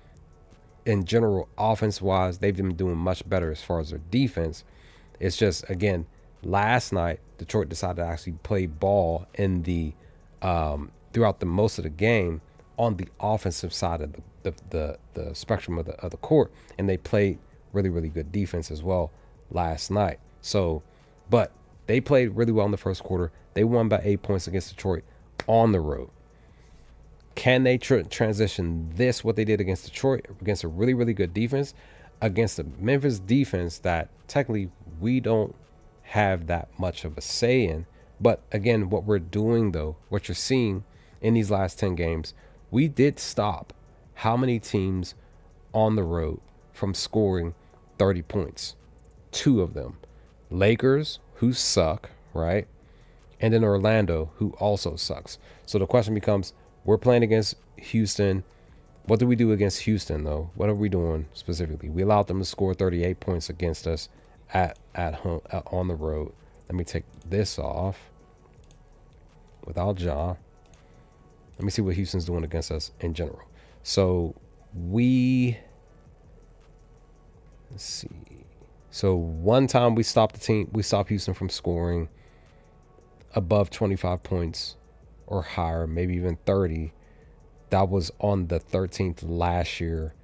in general, offense wise. They've been doing much better as far as their defense. It's just, again, last night Detroit decided to actually play ball in the throughout the most of the game on the offensive side of the spectrum of the court, and they played really good defense as well last night. So, but they played really well in the first quarter. They won by 8 points against Detroit on the road. Can they transition this, what they did against Detroit, against a really good defense, against the Memphis defense that technically we don't have that much of a say in? But again, what we're doing though, what you're seeing in these last 10 games, we did stop how many teams on the road from scoring 30 points? 2 of them. Lakers, who suck, right? And then Orlando, who also sucks. So the question becomes, we're playing against Houston. What do we do against Houston, though? What are we doing specifically? We allowed them to score 38 points against us at home, on the road. Let me take this off without Ja. Let me see what Houston's doing against us in general. So let's see. So one time we stopped Houston from scoring above 25 points or higher, maybe even 30. That was on the 13th last year,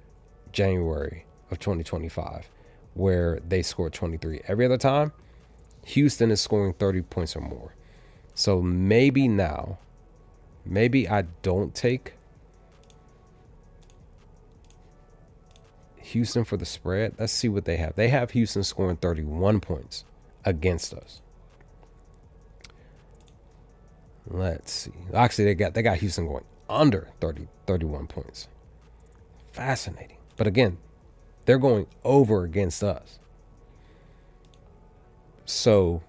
January of 2025, where they scored 23. Every other time, Houston is scoring 30 points or more. So maybe I don't take Houston for the spread. Let's see what they have. They have Houston scoring 31 points against us. Let's see. Actually, they got Houston going under 31 points. Fascinating. But again, they're going over against us. So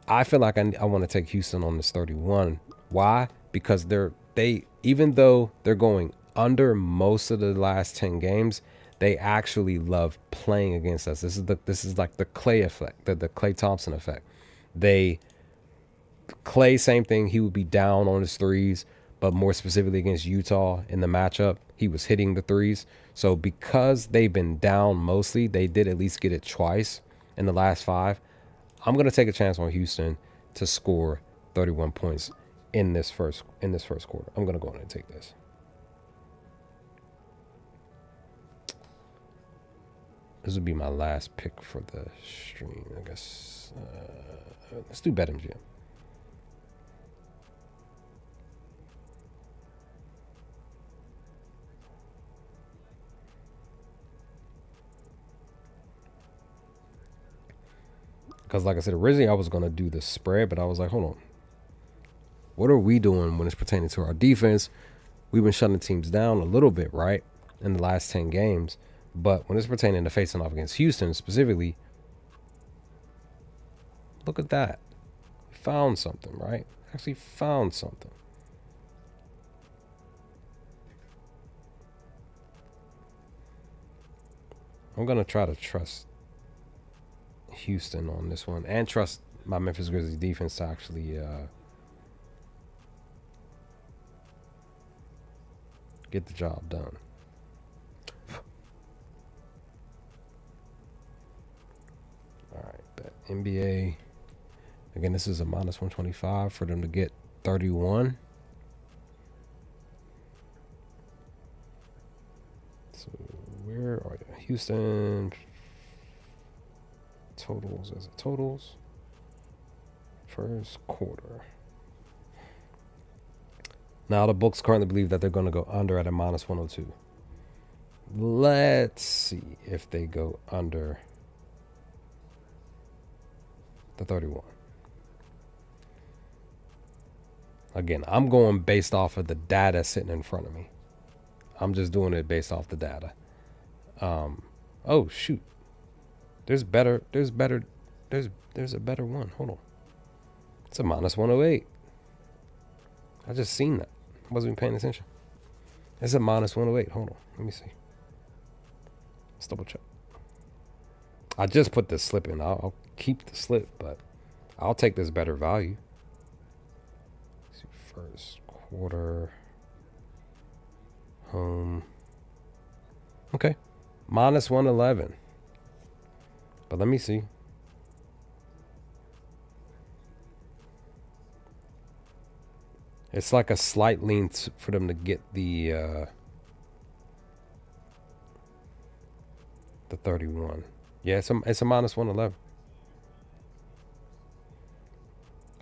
I feel like I want to take Houston on this 31. Why? Because they even though they're going under most of the last 10 games, they actually love playing against us. This is like the Klay effect, the Klay Thompson effect. Klay, same thing. He would be down on his threes, but more specifically against Utah in the matchup, he was hitting the threes. So because they've been down mostly, they did at least get it twice in the last 5. I'm going to take a chance on Houston to score 31 points in this first quarter. I'm going to go ahead and take this. This would be my last pick for the stream, I guess. Let's do BetMGM. Because like I said, originally I was going to do the spread, but I was like, hold on. What are we doing when it's pertaining to our defense? We've been shutting teams down a little bit, right, in the last 10 games. But when it's pertaining to facing off against Houston specifically, look at that. Found something, right? Actually found something. I'm going to try to trust Houston on this one and trust my Memphis Grizzlies defense to actually get the job done. All right, bet NBA. Again, this is a minus 125 for them to get 31. So where are you? Houston totals as a totals. First quarter. Now the books currently believe that they're going to go under at a minus 102. Let's see if they go under the 31. Again, I'm going based off of the data sitting in front of me. I'm just doing it based off the data. Oh shoot. There's a better one. Hold on. It's a minus 108. I just seen that. I wasn't even paying attention. It's a minus 108. Hold on. Let me see. Let's double check. I just put the slip in. I'll keep the slip, but I'll take this better value. Let's see, first quarter. Home. Okay. Minus 111. But let me see. It's like a slight lean for them to get the 31. Yeah, it's a minus 111.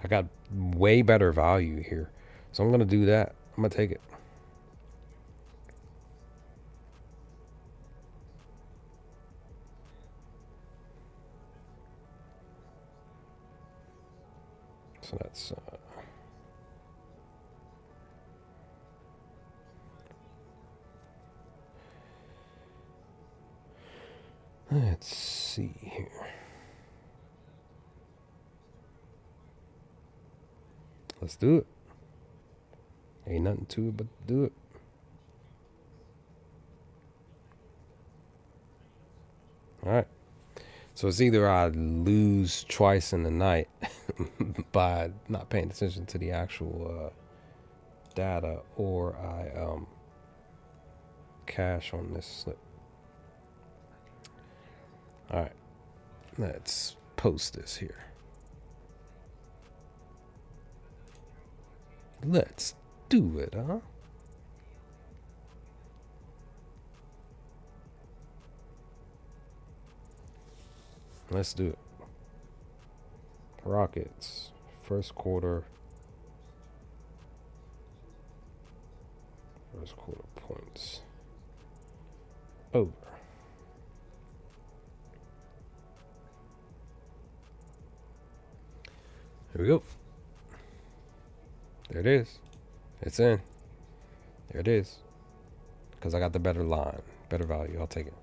I got way better value here. So I'm going to do that. I'm going to take it. So that's let's see here. Let's do it. Ain't nothing to it but do it. All right. So it's either I lose twice in the night by not paying attention to the actual data, or I cash on this slip. All right. Let's post this here. Let's do it, huh? Let's do it. Rockets, first quarter. First quarter points. Over. Here we go. There it is. It's in. There it is. Because I got the better line, better value. I'll take it.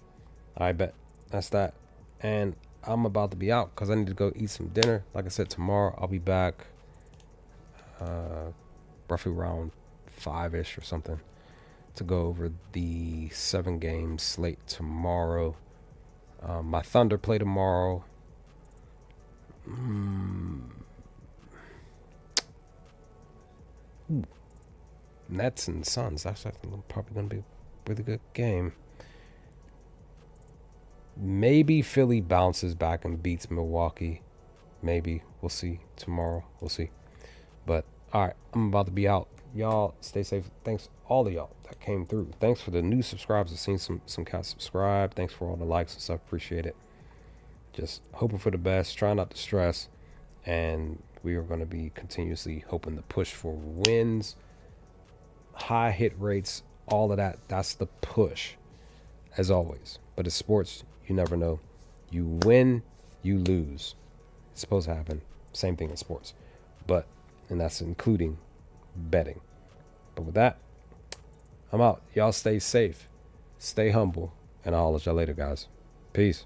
I bet. That's that. And I'm about to be out because I need to go eat some dinner. Like I said, tomorrow I'll be back roughly around 5-ish or something to go over the 7-game slate tomorrow. My Thunder play tomorrow. Nets and Suns. That's probably going to be a really good game. Maybe Philly bounces back and beats Milwaukee. Maybe. We'll see. Tomorrow. We'll see. But, all right. I'm about to be out. Y'all stay safe. Thanks all of y'all that came through. Thanks for the new subscribers. I've seen some cats subscribe. Thanks for all the likes and stuff. Appreciate it. Just hoping for the best. Trying not to stress. And we are going to be continuously hoping to push for wins. High hit rates. All of that. That's the push. As always. But it's sports. You never know. You win, you lose. It's supposed to happen. Same thing in sports. And that's including betting. But with that, I'm out. Y'all stay safe. Stay humble. And I'll let y'all later, guys. Peace.